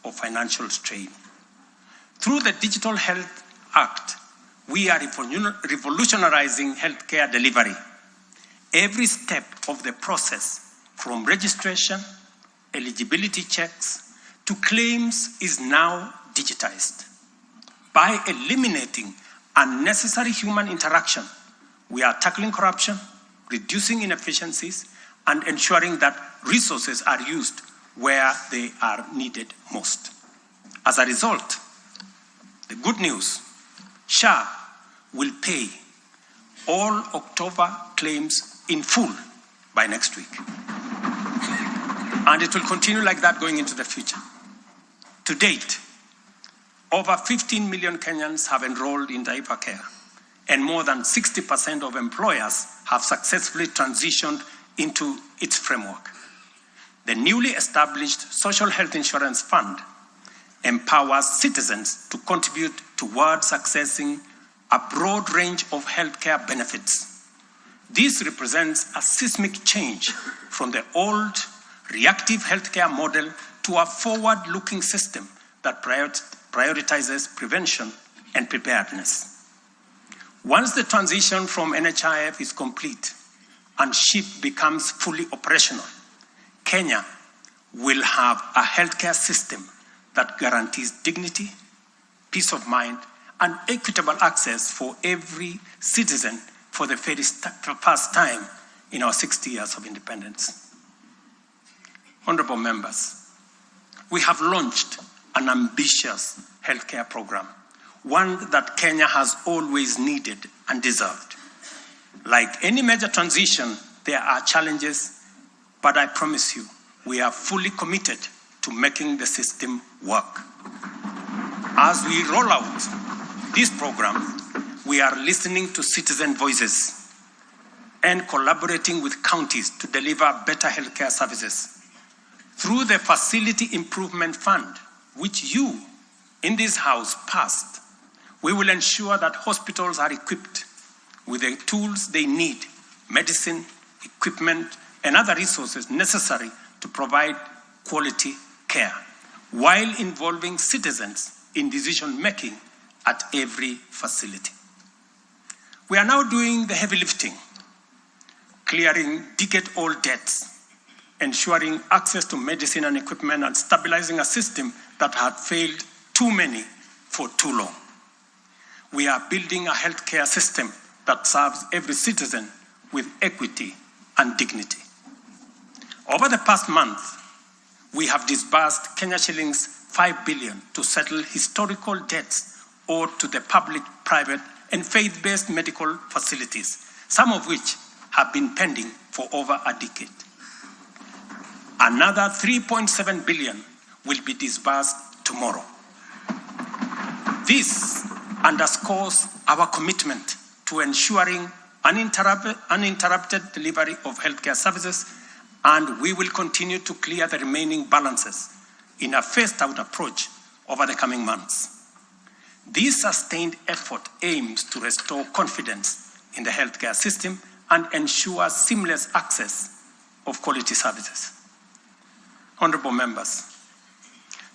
of financial strain. Through the Digital Health Act, we are revolutionizing healthcare delivery. Every step of the process, from registration, eligibility checks, to claims, is now digitized. By eliminating unnecessary human interaction, we are tackling corruption, reducing inefficiencies, and ensuring that resources are used where they are needed most. As a result, the good news, SHA will pay all October claims in full by next week. And it will continue like that going into the future. To date, over 15 million Kenyans have enrolled in Taifa Care, and more than 60% of employers have successfully transitioned into its framework. The newly established Social Health Insurance Fund empowers citizens to contribute towards accessing a broad range of healthcare benefits. This represents a seismic change from the old reactive healthcare model to a forward-looking system that prioritizes prevention and preparedness. Once the transition from NHIF is complete and SHIP becomes fully operational, Kenya will have a healthcare system that guarantees dignity, peace of mind, and equitable access for every citizen for the first time in our 60 years of independence. Honorable members, we have launched an ambitious healthcare program, one that Kenya has always needed and deserved. Like any major transition, there are challenges, but I promise you, we are fully committed to making the system work. As we roll out this program, we are listening to citizen voices and collaborating with counties to deliver better healthcare services. through the Facility Improvement Fund, which you in this House passed, we will ensure that hospitals are equipped with the tools they need, medicine, equipment, and other resources necessary to provide quality care, while involving citizens in decision-making at every facility. We are now doing the heavy lifting, clearing decade-old debts, ensuring access to medicine and equipment, and stabilizing a system that had failed too many for too long. We are building a healthcare system that serves every citizen with equity and dignity. Over the past month, we have disbursed Kenya shillings 5 billion to settle historical debts owed to the public, private, and faith-based medical facilities, some of which have been pending for over a decade. Another 3.7 billion will be disbursed tomorrow. This underscores our commitment to ensuring uninterrupted delivery of healthcare services, and we will continue to clear the remaining balances in a phased-out approach over the coming months. This sustained effort aims to restore confidence in the healthcare system and ensure seamless access of quality services. Honorable members,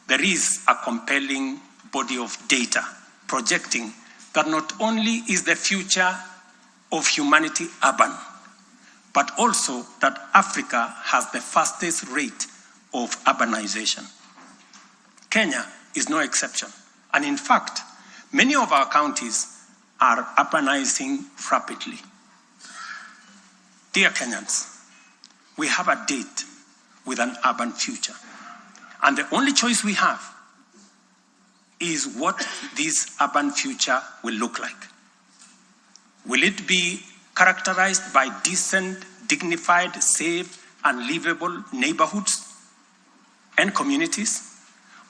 there is a compelling body of data projecting that not only is the future of humanity urban, but also that Africa has the fastest rate of urbanization. Kenya is no exception, and in fact, many of our counties are urbanizing rapidly. Dear Kenyans, we have a date with an urban future, and the only choice we have is what this urban future will look like. Will it be characterized by decent, dignified, safe, and livable neighborhoods and communities?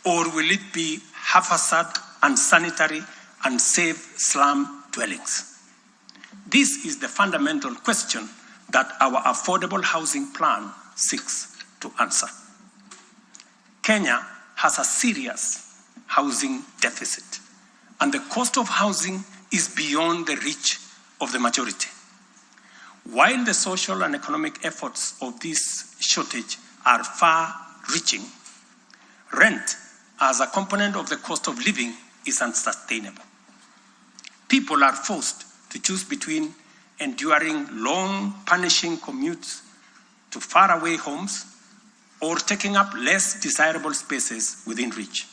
Or will it be haphazard, unsanitary, unsafe slum dwellings? This is the fundamental question that our affordable housing plan seeks to answer. Kenya has a serious housing deficit, and the cost of housing is beyond the reach of the majority. While the social and economic efforts of this shortage are far-reaching, rent as a component of the cost of living is unsustainable. People are forced to choose between enduring long, punishing commutes to faraway homes or taking up less desirable spaces within reach.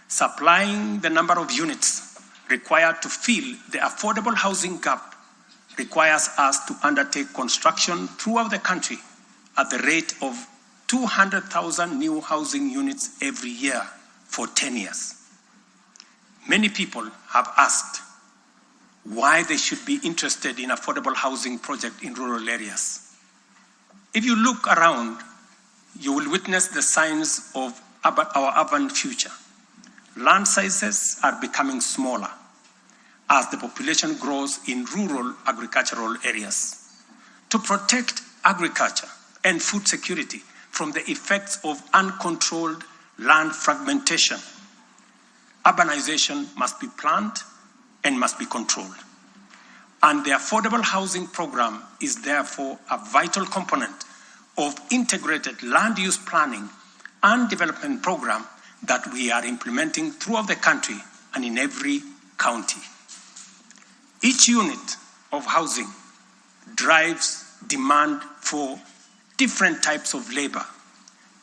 Supplying the number of units required to fill the affordable housing gap requires us to undertake construction throughout the country at the rate of 200,000 new housing units every year for 10 years. Many people have asked why they should be interested in affordable housing project in rural areas. If you look around, you will witness the signs of our urban future. Land sizes are becoming smaller as the population grows in rural agricultural areas. To protect agriculture and food security from the effects of uncontrolled land fragmentation, urbanization must be planned and must be controlled. And the affordable housing program is therefore a vital component of integrated land use planning and development program that we are implementing throughout the country and in every county. Each unit of housing drives demand for different types of labor,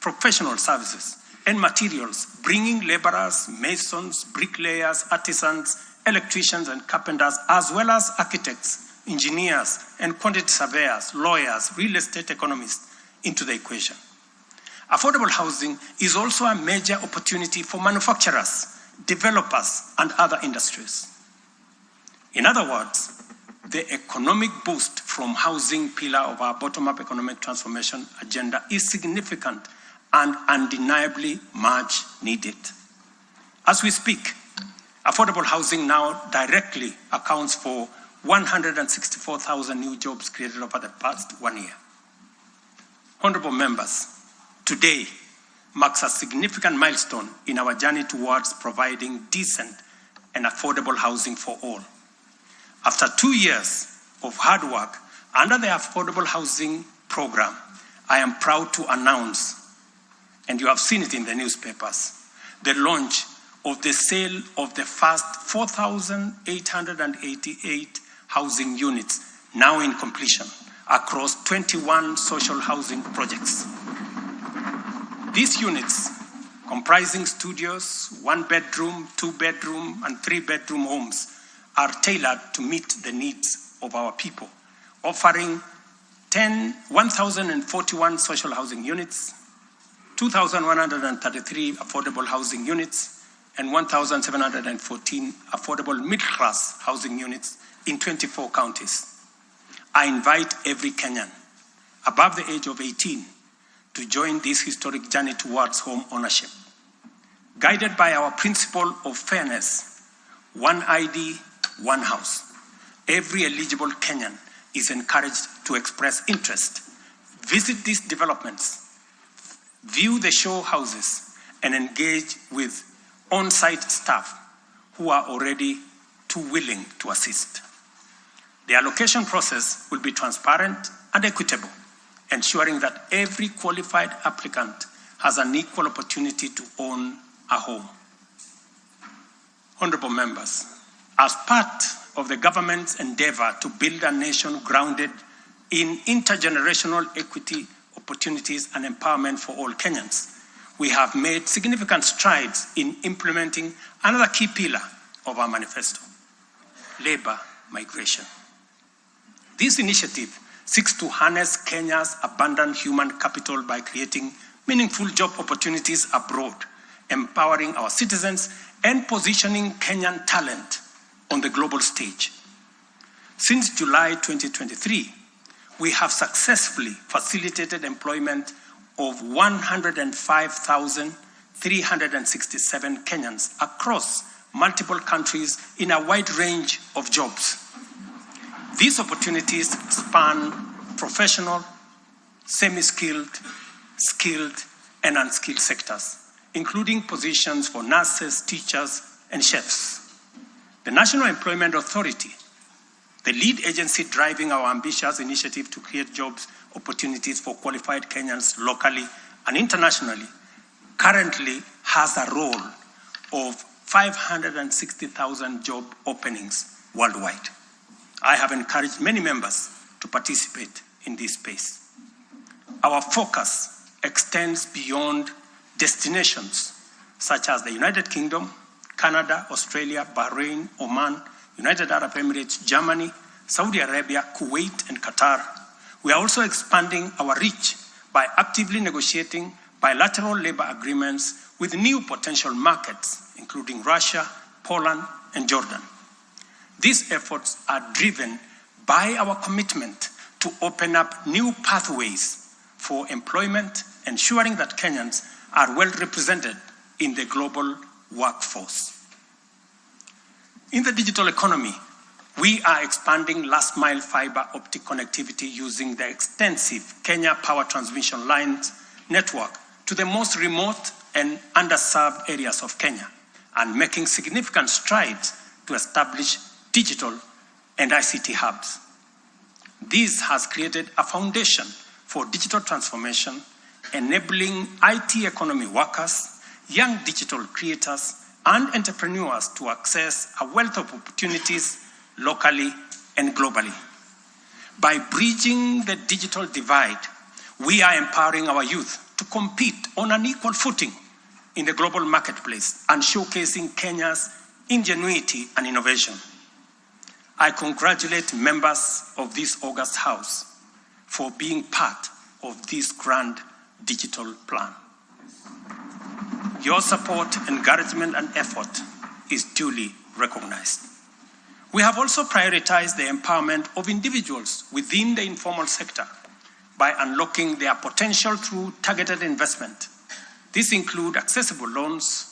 professional services, and materials, bringing laborers, masons, bricklayers, artisans, electricians, and carpenters, as well as architects, engineers, and quantity surveyors, lawyers, real estate economists into the equation. Affordable housing is also a major opportunity for manufacturers, developers, and other industries. In other words, the economic boost from housing pillar of our bottom-up economic transformation agenda is significant and undeniably much needed. As we speak, affordable housing now directly accounts for 164,000 new jobs created over the past 1 year. Honorable members, today marks a significant milestone in our journey towards providing decent and affordable housing for all. After 2 years of hard work under the Affordable Housing Program, I am proud to announce, and you have seen it in the newspapers, the launch of the sale of the first 4,888 housing units, now in completion, across 21 social housing projects. These units, comprising studios, 1-bedroom, 2-bedroom, and 3-bedroom homes, are tailored to meet the needs of our people, offering 1,041 social housing units, 2,133 affordable housing units, and 1,714 affordable middle-class housing units in 24 counties. I invite every Kenyan above the age of 18 to join this historic journey towards home ownership. Guided by our principle of fairness, one ID, one house, every eligible Kenyan is encouraged to express interest, visit these developments, view the show houses, and engage with on-site staff who are already too willing to assist. The allocation process will be transparent and equitable, ensuring that every qualified applicant has an equal opportunity to own a home. Honorable members, as part of the government's endeavor to build a nation grounded in intergenerational equity, opportunities, and empowerment for all Kenyans, we have made significant strides in implementing another key pillar of our manifesto, labor migration. This initiative seeks to harness Kenya's abundant human capital by creating meaningful job opportunities abroad, empowering our citizens, and positioning Kenyan talent on the global stage. Since July 2023, we have successfully facilitated employment of 105,367 Kenyans across multiple countries in a wide range of jobs. These opportunities span professional, semi-skilled, skilled, and unskilled sectors, including positions for nurses, teachers, and chefs. The National Employment Authority, the lead agency driving our ambitious initiative to create jobs opportunities for qualified Kenyans locally and internationally, currently has a role of 560,000 job openings worldwide. I have encouraged many members to participate in this space. Our focus extends beyond destinations such as the United Kingdom, Canada, Australia, Bahrain, Oman, United Arab Emirates, Germany, Saudi Arabia, Kuwait, and Qatar. We are also expanding our reach by actively negotiating bilateral labor agreements with new potential markets, including Russia, Poland, and Jordan. These efforts are driven by our commitment to open up new pathways for employment, ensuring that Kenyans are well represented in the global workforce. In the digital economy, we are expanding last-mile fiber optic connectivity using the extensive Kenya Power Transmission Lines network to the most remote and underserved areas of Kenya, and making significant strides to establish digital and ICT hubs. This has created a foundation for digital transformation, enabling IT economy workers, young digital creators, and entrepreneurs to access a wealth of opportunities locally and globally. By bridging the digital divide, we are empowering our youth to compete on an equal footing in the global marketplace and showcasing Kenya's ingenuity and innovation. I congratulate members of this august House for being part of this grand digital plan. Your support, encouragement, and effort is duly recognized. We have also prioritized the empowerment of individuals within the informal sector by unlocking their potential through targeted investment. These include accessible loans,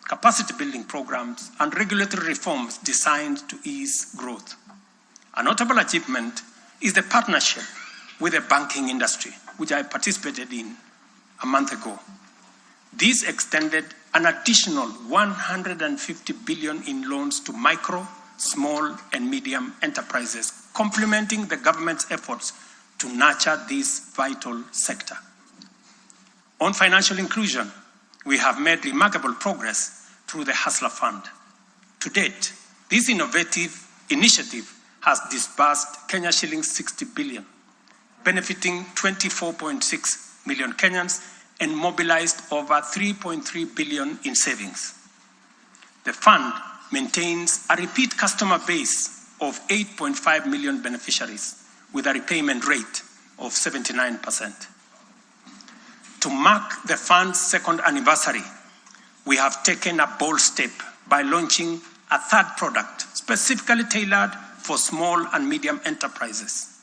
capacity building programs, and regulatory reforms designed to ease growth. A notable achievement is the partnership with the banking industry, which I participated in a month ago. This extended an additional 150 billion in loans to micro, small, and medium enterprises, complementing the government's efforts to nurture this vital sector. On financial inclusion, we have made remarkable progress through the Hustler Fund. To date, this innovative initiative has disbursed Kenya shillings 60 billion, benefiting 24.6 million Kenyans and mobilized over 3.3 billion in savings. The fund maintains a repeat customer base of 8.5 million beneficiaries with a repayment rate of 79%. To mark the fund's second anniversary, we have taken a bold step by launching a third product specifically tailored for small and medium enterprises.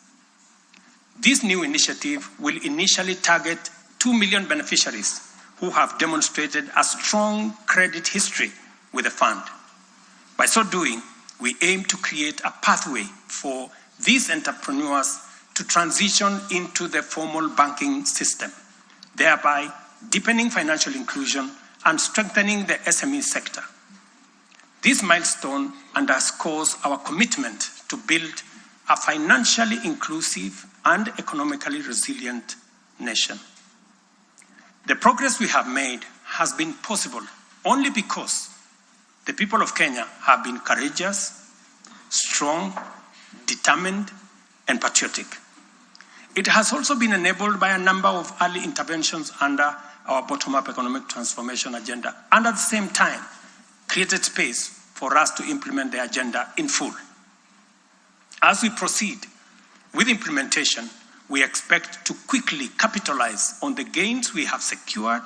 This new initiative will initially target 2 million beneficiaries who have demonstrated a strong credit history with the fund. By so doing, we aim to create a pathway for these entrepreneurs to transition into the formal banking system, thereby deepening financial inclusion and strengthening the SME sector. This milestone underscores our commitment to build a financially inclusive and economically resilient nation. The progress we have made has been possible only because the people of Kenya have been courageous, strong, determined, and patriotic. It has also been enabled by a number of early interventions under our bottom-up economic transformation agenda, and at the same time, created space for us to implement the agenda in full. As we proceed with implementation, we expect to quickly capitalize on the gains we have secured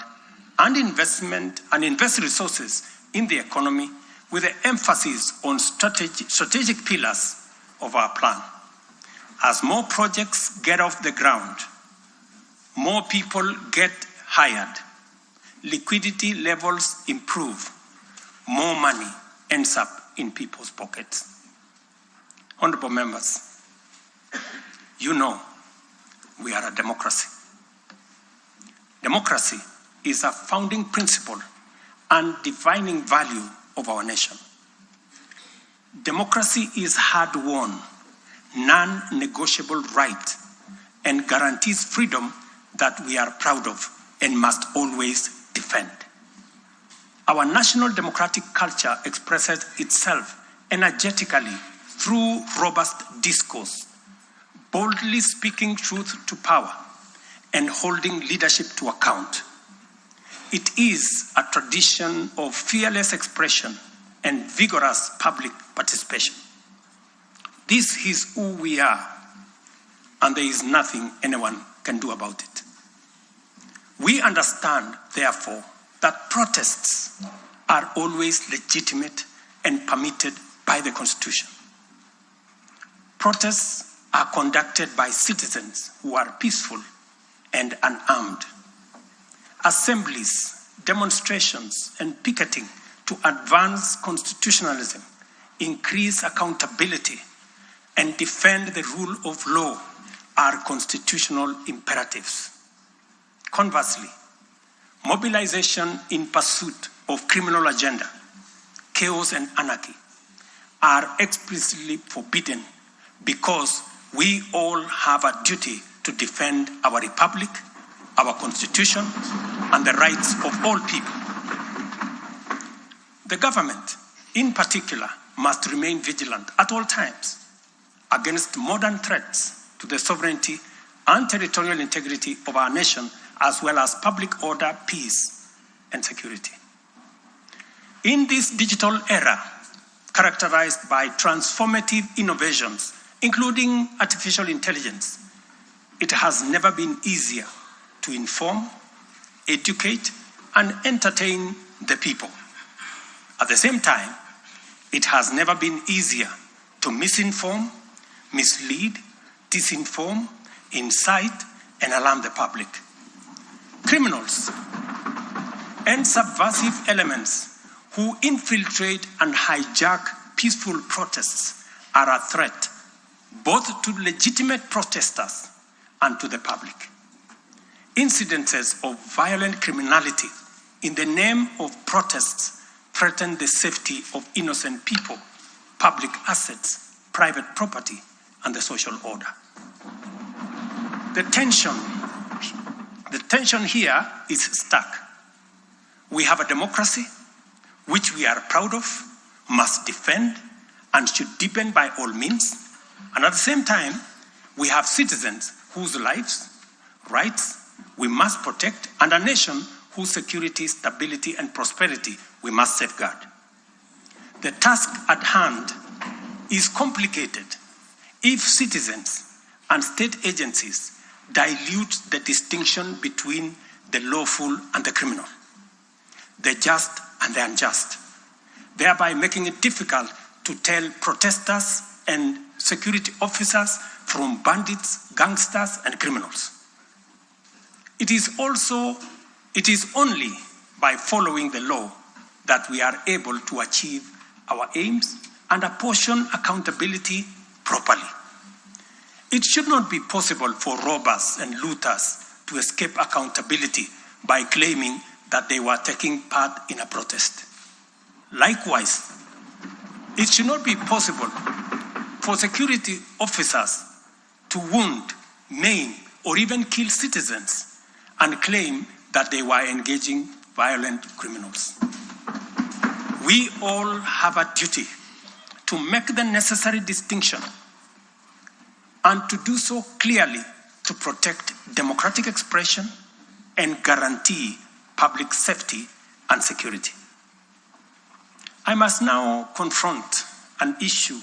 and invest resources in the economy with the emphasis on strategic pillars of our plan. As more projects get off the ground, more people get hired, liquidity levels improve, more money ends up in people's pockets. Honorable members, you know we are a democracy. Democracy is a founding principle and defining value of our nation. Democracy is hard-won, non-negotiable right, and guarantees freedom that we are proud of and must always defend. Our national democratic culture expresses itself energetically through robust discourse, boldly speaking truth to power, and holding leadership to account. It is a tradition of fearless expression and vigorous public participation. This is who we are, and there is nothing anyone can do about it. We understand, therefore, that protests are always legitimate and permitted by the Constitution. Protests are conducted by citizens who are peaceful and unarmed. Assemblies, demonstrations, and picketing to advance constitutionalism, increase accountability, and defend the rule of law are constitutional imperatives. Conversely, mobilization in pursuit of criminal agenda, chaos and anarchy are explicitly forbidden because we all have a duty to defend our republic, our constitution, and the rights of all people. The government, in particular, must remain vigilant at all times against modern threats to the sovereignty and territorial integrity of our nation, as well as public order, peace, and security. In this digital era, characterized by transformative innovations, including artificial intelligence, it has never been easier to inform, educate, and entertain the people. At the same time, it has never been easier to misinform, mislead, disinform, incite, and alarm the public. Criminals and subversive elements who infiltrate and hijack peaceful protests are a threat both to legitimate protesters and to the public. Incidences of violent criminality in the name of protests, threaten the safety of innocent people, public assets, private property, and the social order. The tension here is stuck. We have a democracy which we are proud of, must defend, and should deepen by all means. And at the same time, we have citizens whose lives, rights we must protect, and a nation whose security, stability, and prosperity we must safeguard. The task at hand is complicated if citizens and state agencies dilute the distinction between the lawful and the criminal, the just and the unjust, thereby making it difficult to tell protesters and security officers from bandits, gangsters, and criminals. It is only by following the law that we are able to achieve our aims and apportion accountability properly. It should not be possible for robbers and looters to escape accountability by claiming that they were taking part in a protest. Likewise, it should not be possible for security officers to wound, maim, or even kill citizens and claim that they were engaging violent criminals. We all have a duty to make the necessary distinction and to do so clearly to protect democratic expression and guarantee public safety and security. I must now confront an issue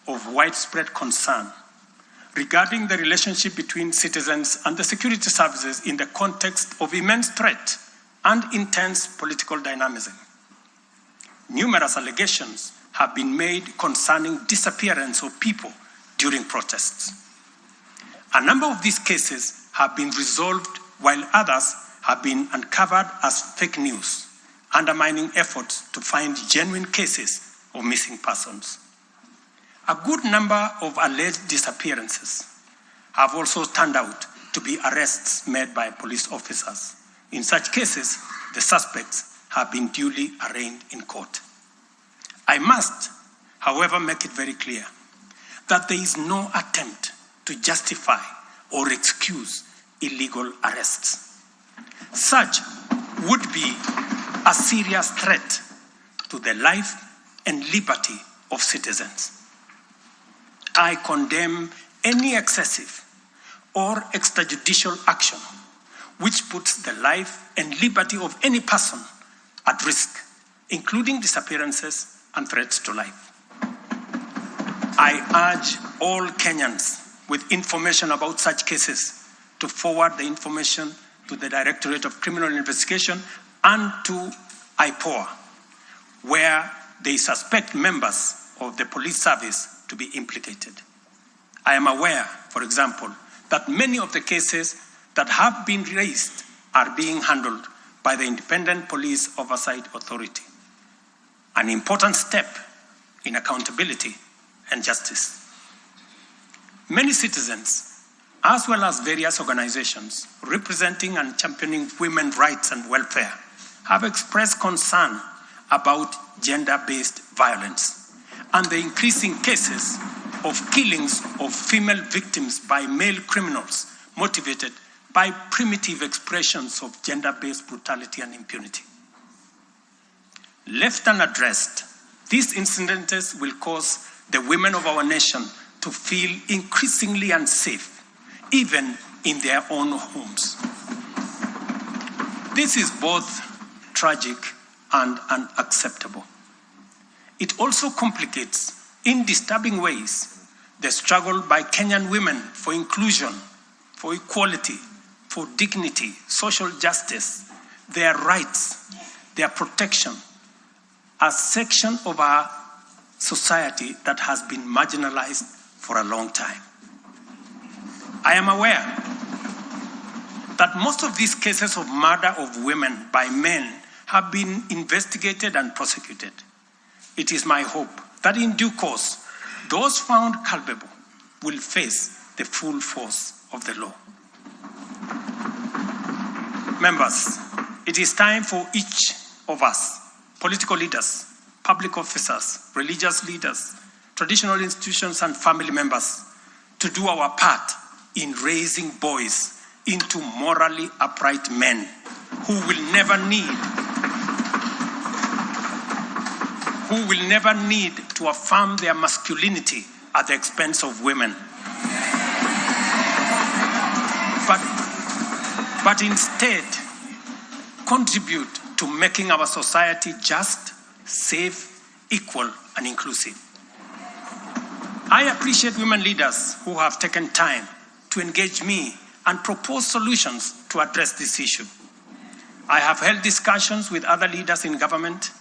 of widespread concern regarding the relationship between citizens and the security services in the context of immense threat and intense political dynamism. Numerous allegations have been made concerning disappearance of people during protests. A number of these cases have been resolved, while others have been uncovered as fake news, undermining efforts to find genuine cases of missing persons. A good number of alleged disappearances have also turned out to be arrests made by police officers. In such cases, the suspects have been duly arraigned in court. I must, however, make it very clear that there is no attempt to justify or excuse illegal arrests. Such would be a serious threat to the life and liberty of citizens. I condemn any excessive or extrajudicial action which puts the life and liberty of any person at risk, including disappearances and threats to life. I urge all Kenyans with information about such cases to forward the information to the Directorate of Criminal Investigation and to IPOA, where they suspect members of the police service to be implicated. I am aware, for example, that many of the cases that have been raised are being handled by the Independent Police Oversight Authority, an important step in accountability and justice. Many citizens, as well as various organizations representing and championing women's rights and welfare, have expressed concern about gender-based violence and the increasing cases of killings of female victims by male criminals motivated by primitive expressions of gender-based brutality and impunity. Left unaddressed, these incidents will cause the women of our nation to feel increasingly unsafe, even in their own homes. This is both tragic and unacceptable. It also complicates, in disturbing ways, the struggle by Kenyan women for inclusion, for equality, for dignity, social justice, their rights, their protection, a section of our society that has been marginalized for a long time. I am aware that most of these cases of murder of women by men have been investigated and prosecuted. It is my hope that in due course, those found culpable will face the full force of the law. Members, It is time for each of us, political leaders, public officers, religious leaders, traditional institutions and family members, to do our part in raising boys into morally upright men who will never need to affirm their masculinity at the expense of women. But instead, contribute to making our society just, safe, equal, and inclusive. I appreciate women leaders who have taken time to engage me and propose solutions to address this issue. I have held discussions with other leaders in government,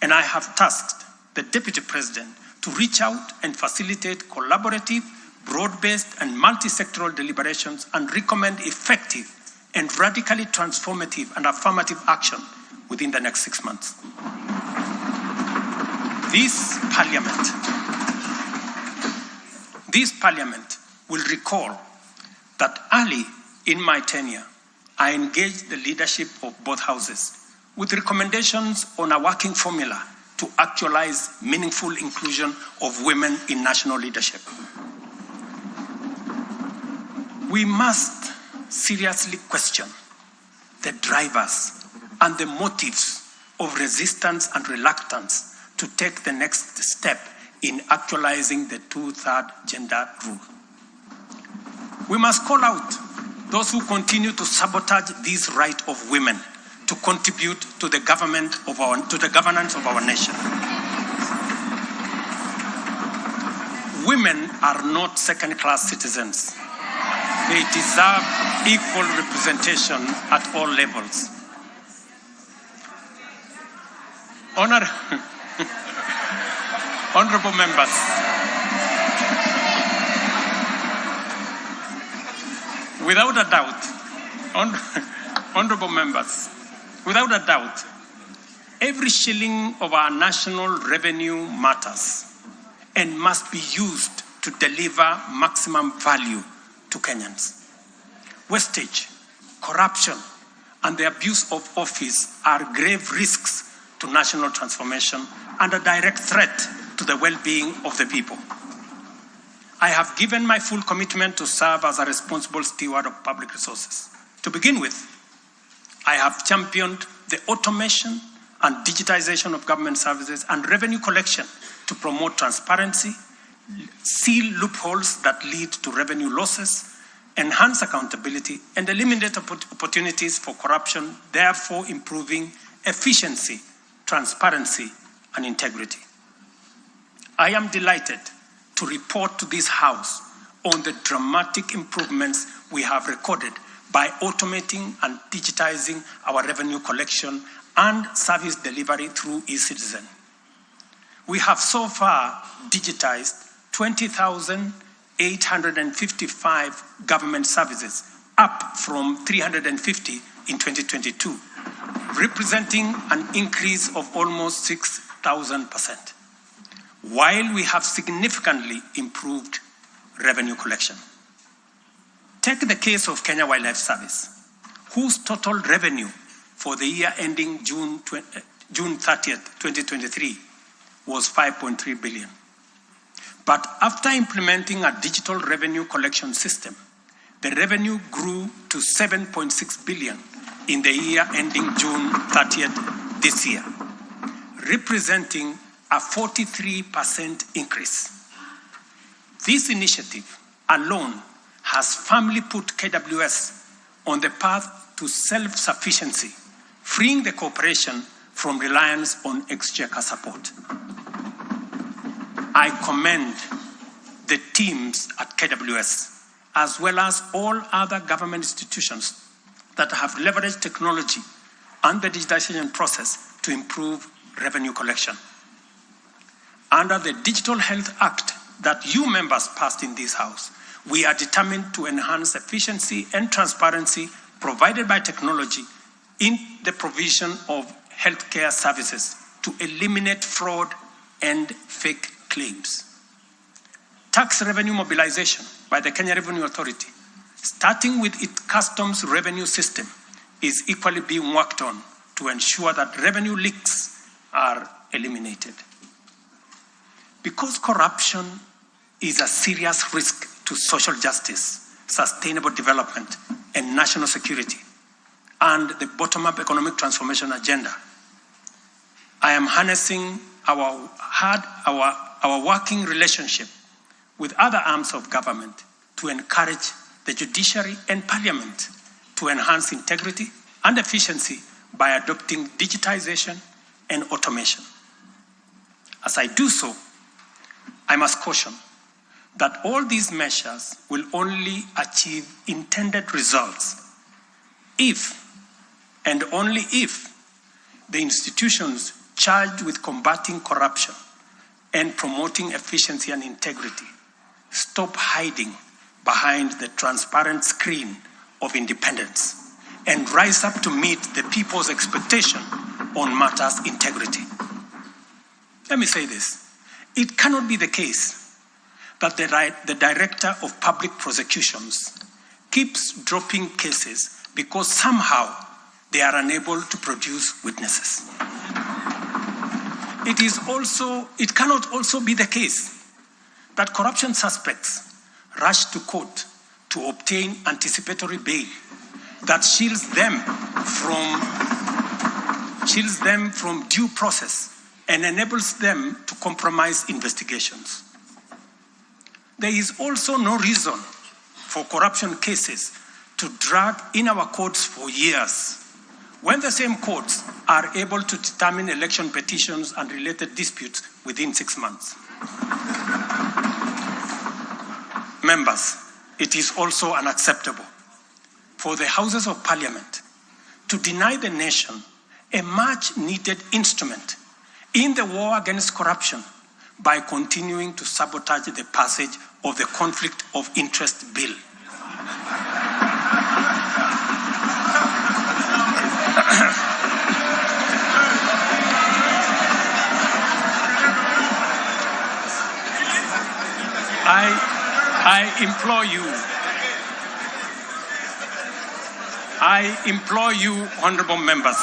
and I have tasked the Deputy President to reach out and facilitate collaborative, broad-based, and multi-sectoral deliberations and recommend effective and radically transformative and affirmative action within the next 6 months. This Parliament will recall that early in my tenure, I engaged the leadership of both houses with recommendations on a working formula to actualize meaningful inclusion of women in national leadership. We must seriously question the drivers and the motives of resistance and reluctance to take the next step in actualizing the 2/3 gender rule. We must call out those who continue to sabotage this right of women to contribute to the governance of our nation. Women are not second-class citizens. They deserve equal representation at all levels. Honorable members, without a doubt, every shilling of our national revenue matters and must be used to deliver maximum value to Kenyans. Wastage, corruption, and the abuse of office are grave risks to national transformation and a direct threat to the well-being of the people. I have given my full commitment to serve as a responsible steward of public resources. To begin with, I have championed the automation and digitization of government services and revenue collection to promote transparency, seal loopholes that lead to revenue losses, enhance accountability, and eliminate opportunities for corruption, therefore improving efficiency, transparency, and integrity. I am delighted to report to this House on the dramatic improvements we have recorded by automating and digitizing our revenue collection and service delivery through eCitizen. We have so far digitized 20,855 government services, up from 350 in 2022, representing an increase of almost 6,000%, while we have significantly improved revenue collection. Take the case of Kenya Wildlife Service, whose total revenue for the year ending June 30th, 2023 was 5.3 billion. But after implementing a digital revenue collection system, the revenue grew to 7.6 billion in the year ending June 30th this year, representing a 43% increase. This initiative alone has firmly put KWS on the path to self-sufficiency, freeing the corporation from reliance on exchequer support. I commend the teams at KWS, as well as all other government institutions that have leveraged technology and the digitization process to improve revenue collection. Under the Digital Health Act that you members passed in this House, we are determined to enhance efficiency and transparency provided by technology in the provision of healthcare services to eliminate fraud and fake claims. Tax revenue mobilization by the Kenya Revenue Authority, starting with its customs revenue system, is equally being worked on to ensure that revenue leaks are eliminated. Because corruption is a serious risk to social justice, sustainable development, and national security, and the bottom-up economic transformation agenda, I am harnessing our working relationship with other arms of government to encourage the judiciary and parliament to enhance integrity and efficiency by adopting digitization and automation. As I do so, I must caution that all these measures will only achieve intended results if, and only if, the institutions charged with combating corruption and promoting efficiency and integrity stop hiding behind the transparent screen of independence and rise up to meet the people's expectation on matters integrity. Let me say this. It cannot be the case that the Director of Public Prosecutions keeps dropping cases because somehow they are unable to produce witnesses. It cannot also be the case that corruption suspects rush to court to obtain anticipatory bail that shields them from due process and enables them to compromise investigations. There is also no reason for corruption cases to drag in our courts for years when the same courts are able to determine election petitions and related disputes within 6 months. Members, it is also unacceptable for the Houses of Parliament to deny the nation a much-needed instrument in the war against corruption by continuing to sabotage the passage of the Conflict of Interest Bill. I implore you, honorable members,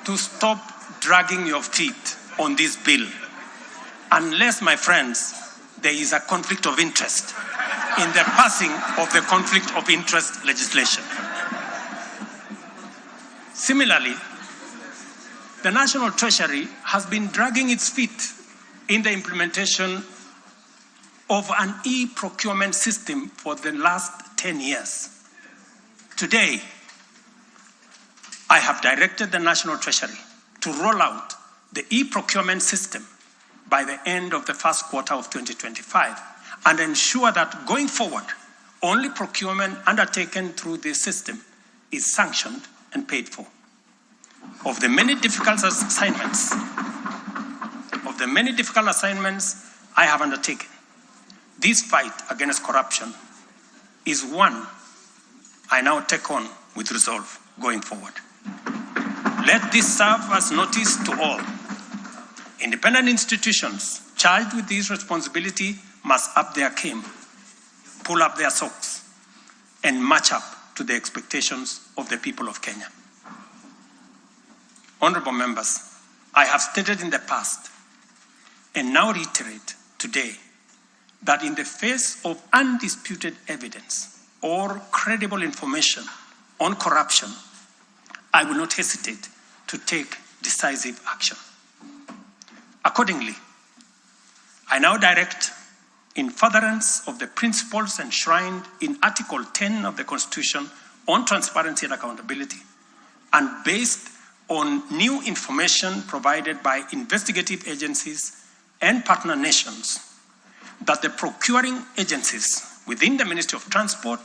to stop dragging your feet on this bill, unless, my friends, there is a conflict of interest in the passing of the conflict of interest legislation. Similarly, the National Treasury has been dragging its feet in the implementation of an e-procurement system for the last 10 years. Today, I have directed the National Treasury to roll out the e-procurement system by the end of the first quarter of 2025 and ensure that going forward, only procurement undertaken through this system is sanctioned and paid for. Of the many difficult assignments I have undertaken, this fight against corruption is one I now take on with resolve going forward. Let this serve as notice to all. Independent institutions charged with this responsibility must up their game, pull up their socks, and match up to the expectations of the people of Kenya. Honorable members, I have stated in the past and now reiterate today that in the face of undisputed evidence or credible information on corruption, I will not hesitate to take decisive action. Accordingly, I now direct, in furtherance of the principles enshrined in Article 10 of the Constitution on transparency and accountability, and based on new information provided by investigative agencies and partner nations, that the procuring agencies within the Ministry of Transport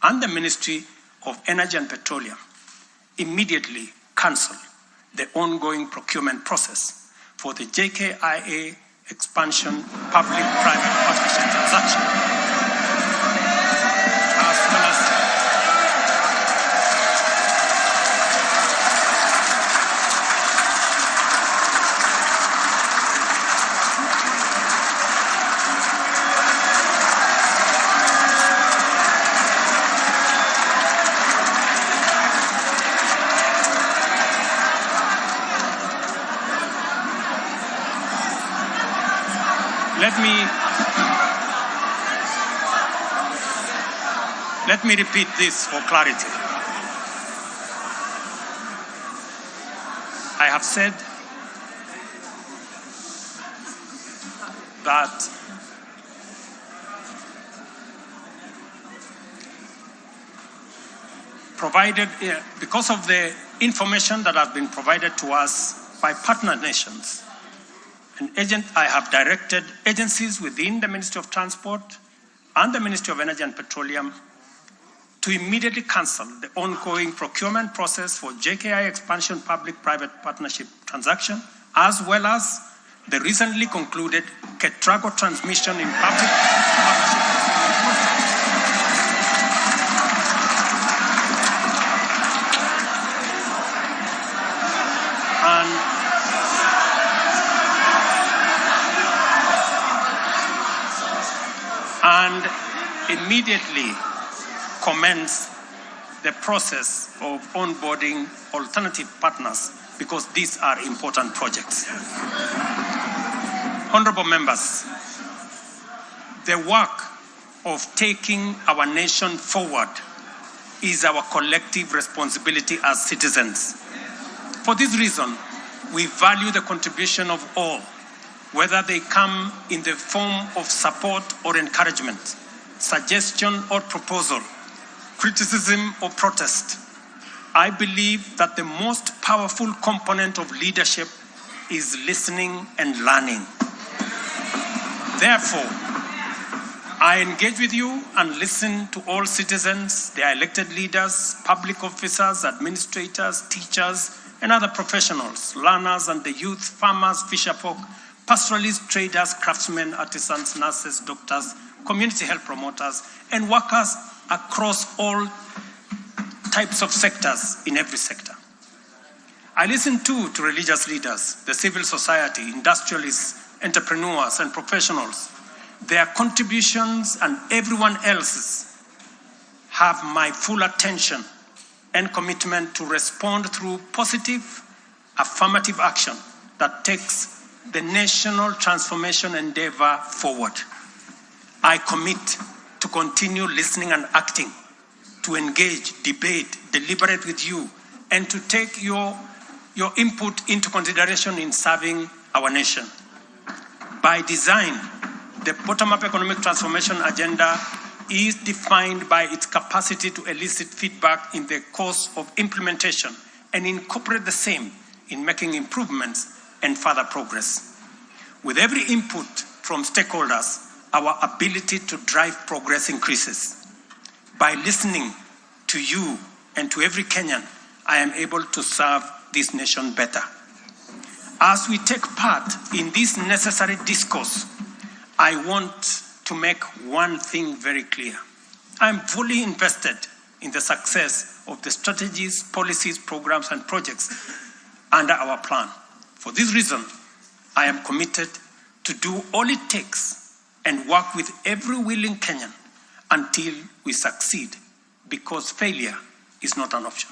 and the Ministry of Energy and Petroleum immediately cancel the ongoing procurement process for the JKIA expansion public-private partnership transaction, as well as Let me repeat this for clarity. I have said that because of the information that has been provided to us by partner nations, I have directed agencies within the Ministry of Transport and the Ministry of Energy and Petroleum to immediately cancel the ongoing procurement process for JKI expansion public-private partnership transaction, as well as the recently concluded Ketrago transmission in public partnership. And immediately commence the process of onboarding alternative partners, because these are important projects. Honorable members, the work of taking our nation forward is our collective responsibility as citizens. For this reason, we value the contribution of all, whether they come in the form of support or encouragement, suggestion or proposal, criticism or protest. I believe that the most powerful component of leadership is listening and learning. Therefore, I engage with you and listen to all citizens, their elected leaders, public officers, administrators, teachers, and other professionals, learners and the youth, farmers, fisherfolk, pastoralists, traders, craftsmen, artisans, nurses, doctors, community health promoters, and workers across all types of sectors in every sector. I listen too to religious leaders, the civil society, industrialists, entrepreneurs, and professionals. Their contributions and everyone else's have my full attention and commitment to respond through positive, affirmative action that takes the national transformation endeavor forward. I commit to continue listening and acting, to engage, debate, deliberate with you, and to take your input into consideration in serving our nation. By design, the bottom-up economic transformation agenda is defined by its capacity to elicit feedback in the course of implementation and incorporate the same in making improvements and further progress. With every input from stakeholders, our ability to drive progress increases. By listening to you and to every Kenyan, I am able to serve this nation better. As we take part in this necessary discourse, I want to make one thing very clear. I am fully invested in the success of the strategies, policies, programs, and projects under our plan. For this reason, I am committed to do all it takes and work with every willing Kenyan until we succeed, because failure is not an option.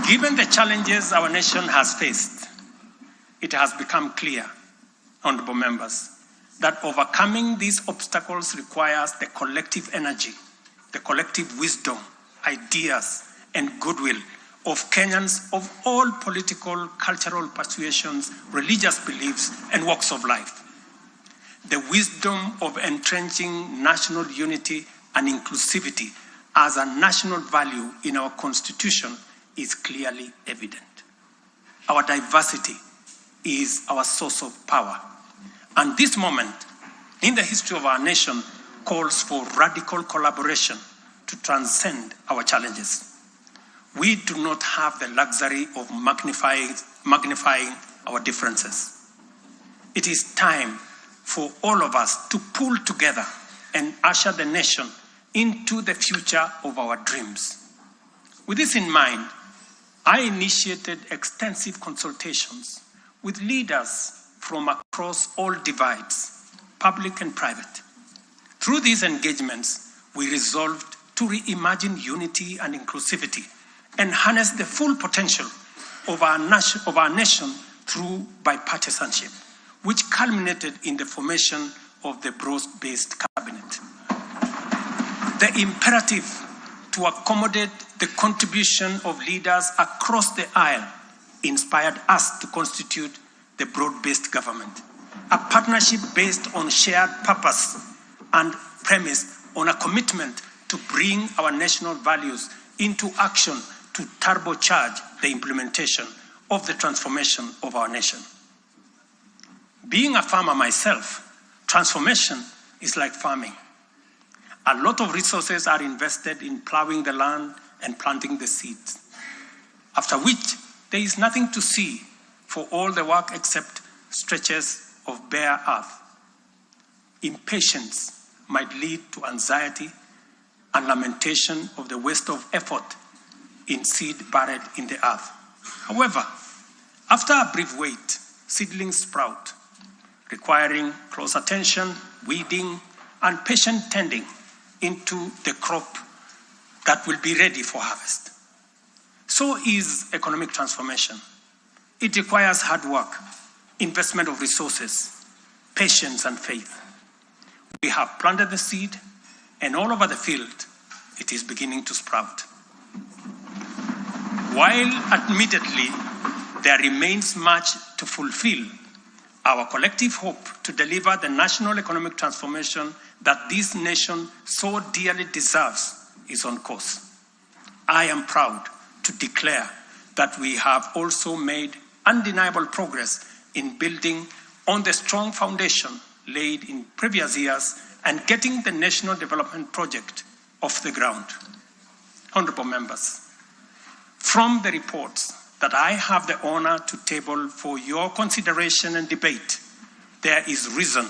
Given the challenges our nation has faced, it has become clear, honorable members, that overcoming these obstacles requires the collective energy, the collective wisdom, ideas, and goodwill of Kenyans of all political, cultural persuasions, religious beliefs, and walks of life. The wisdom of entrenching national unity and inclusivity as a national value in our Constitution is clearly evident. Our diversity is our source of power. And this moment in the history of our nation calls for radical collaboration to transcend our challenges. We do not have the luxury of magnifying our differences. It is time for all of us to pull together and usher the nation into the future of our dreams. With this in mind, I initiated extensive consultations with leaders from across all divides, public and private. Through these engagements, we resolved to reimagine unity and inclusivity and harness the full potential of our nation through bipartisanship. which culminated in the formation of the broad-based cabinet. The imperative to accommodate the contribution of leaders across the aisle inspired us to constitute the broad-based government, a partnership based on shared purpose and premised on a commitment to bring our national values into action to turbocharge the implementation of the transformation of our nation. Being a farmer myself, transformation is like farming. A lot of resources are invested in plowing the land and planting the seeds, after which there is nothing to see for all the work except stretches of bare earth. Impatience might lead to anxiety and lamentation of the waste of effort in seed buried in the earth. However, after a brief wait, seedlings sprout, requiring close attention, weeding, and patient tending into the crop that will be ready for harvest. So is economic transformation. It requires hard work, investment of resources, patience, and faith. We have planted the seed, and all over the field, it is beginning to sprout. While admittedly there remains much to fulfill, our collective hope to deliver the national economic transformation that this nation so dearly deserves is on course. I am proud to declare that we have also made undeniable progress in building on the strong foundation laid in previous years and getting the national development project off the ground. Honorable members, from the reports that I have the honor to table for your consideration and debate, there is reason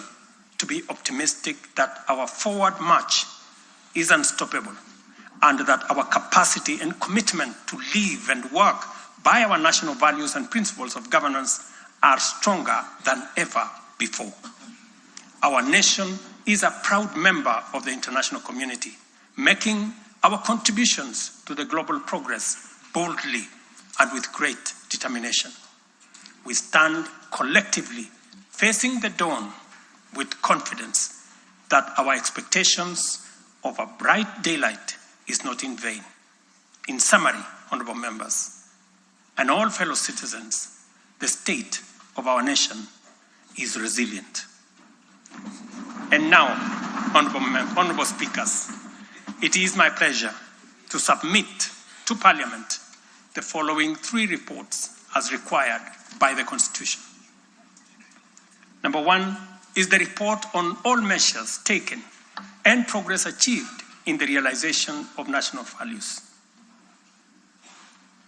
to be optimistic that our forward march is unstoppable and that our capacity and commitment to live and work by our national values and principles of governance are stronger than ever before. Our nation is a proud member of the international community, making our contributions to the global progress boldly and with great determination. We stand collectively facing the dawn with confidence that our expectations of a bright daylight is not in vain. In summary, honorable members, and all fellow citizens, the state of our nation is resilient. And now, honorable speakers, it is my pleasure to submit to Parliament the following 3 reports as required by the Constitution. Number 1 is the report on all measures taken and progress achieved in the realization of national values.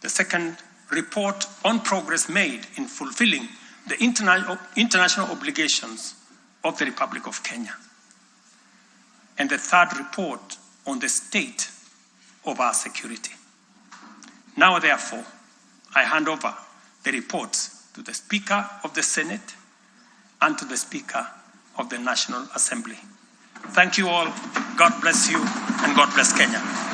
The second, report on progress made in fulfilling the international obligations of the Republic of Kenya. And the third, report on the state of our security. Now, therefore, I hand over the reports to the Speaker of the Senate and to the Speaker of the National Assembly. Thank you all. God bless you, and God bless Kenya.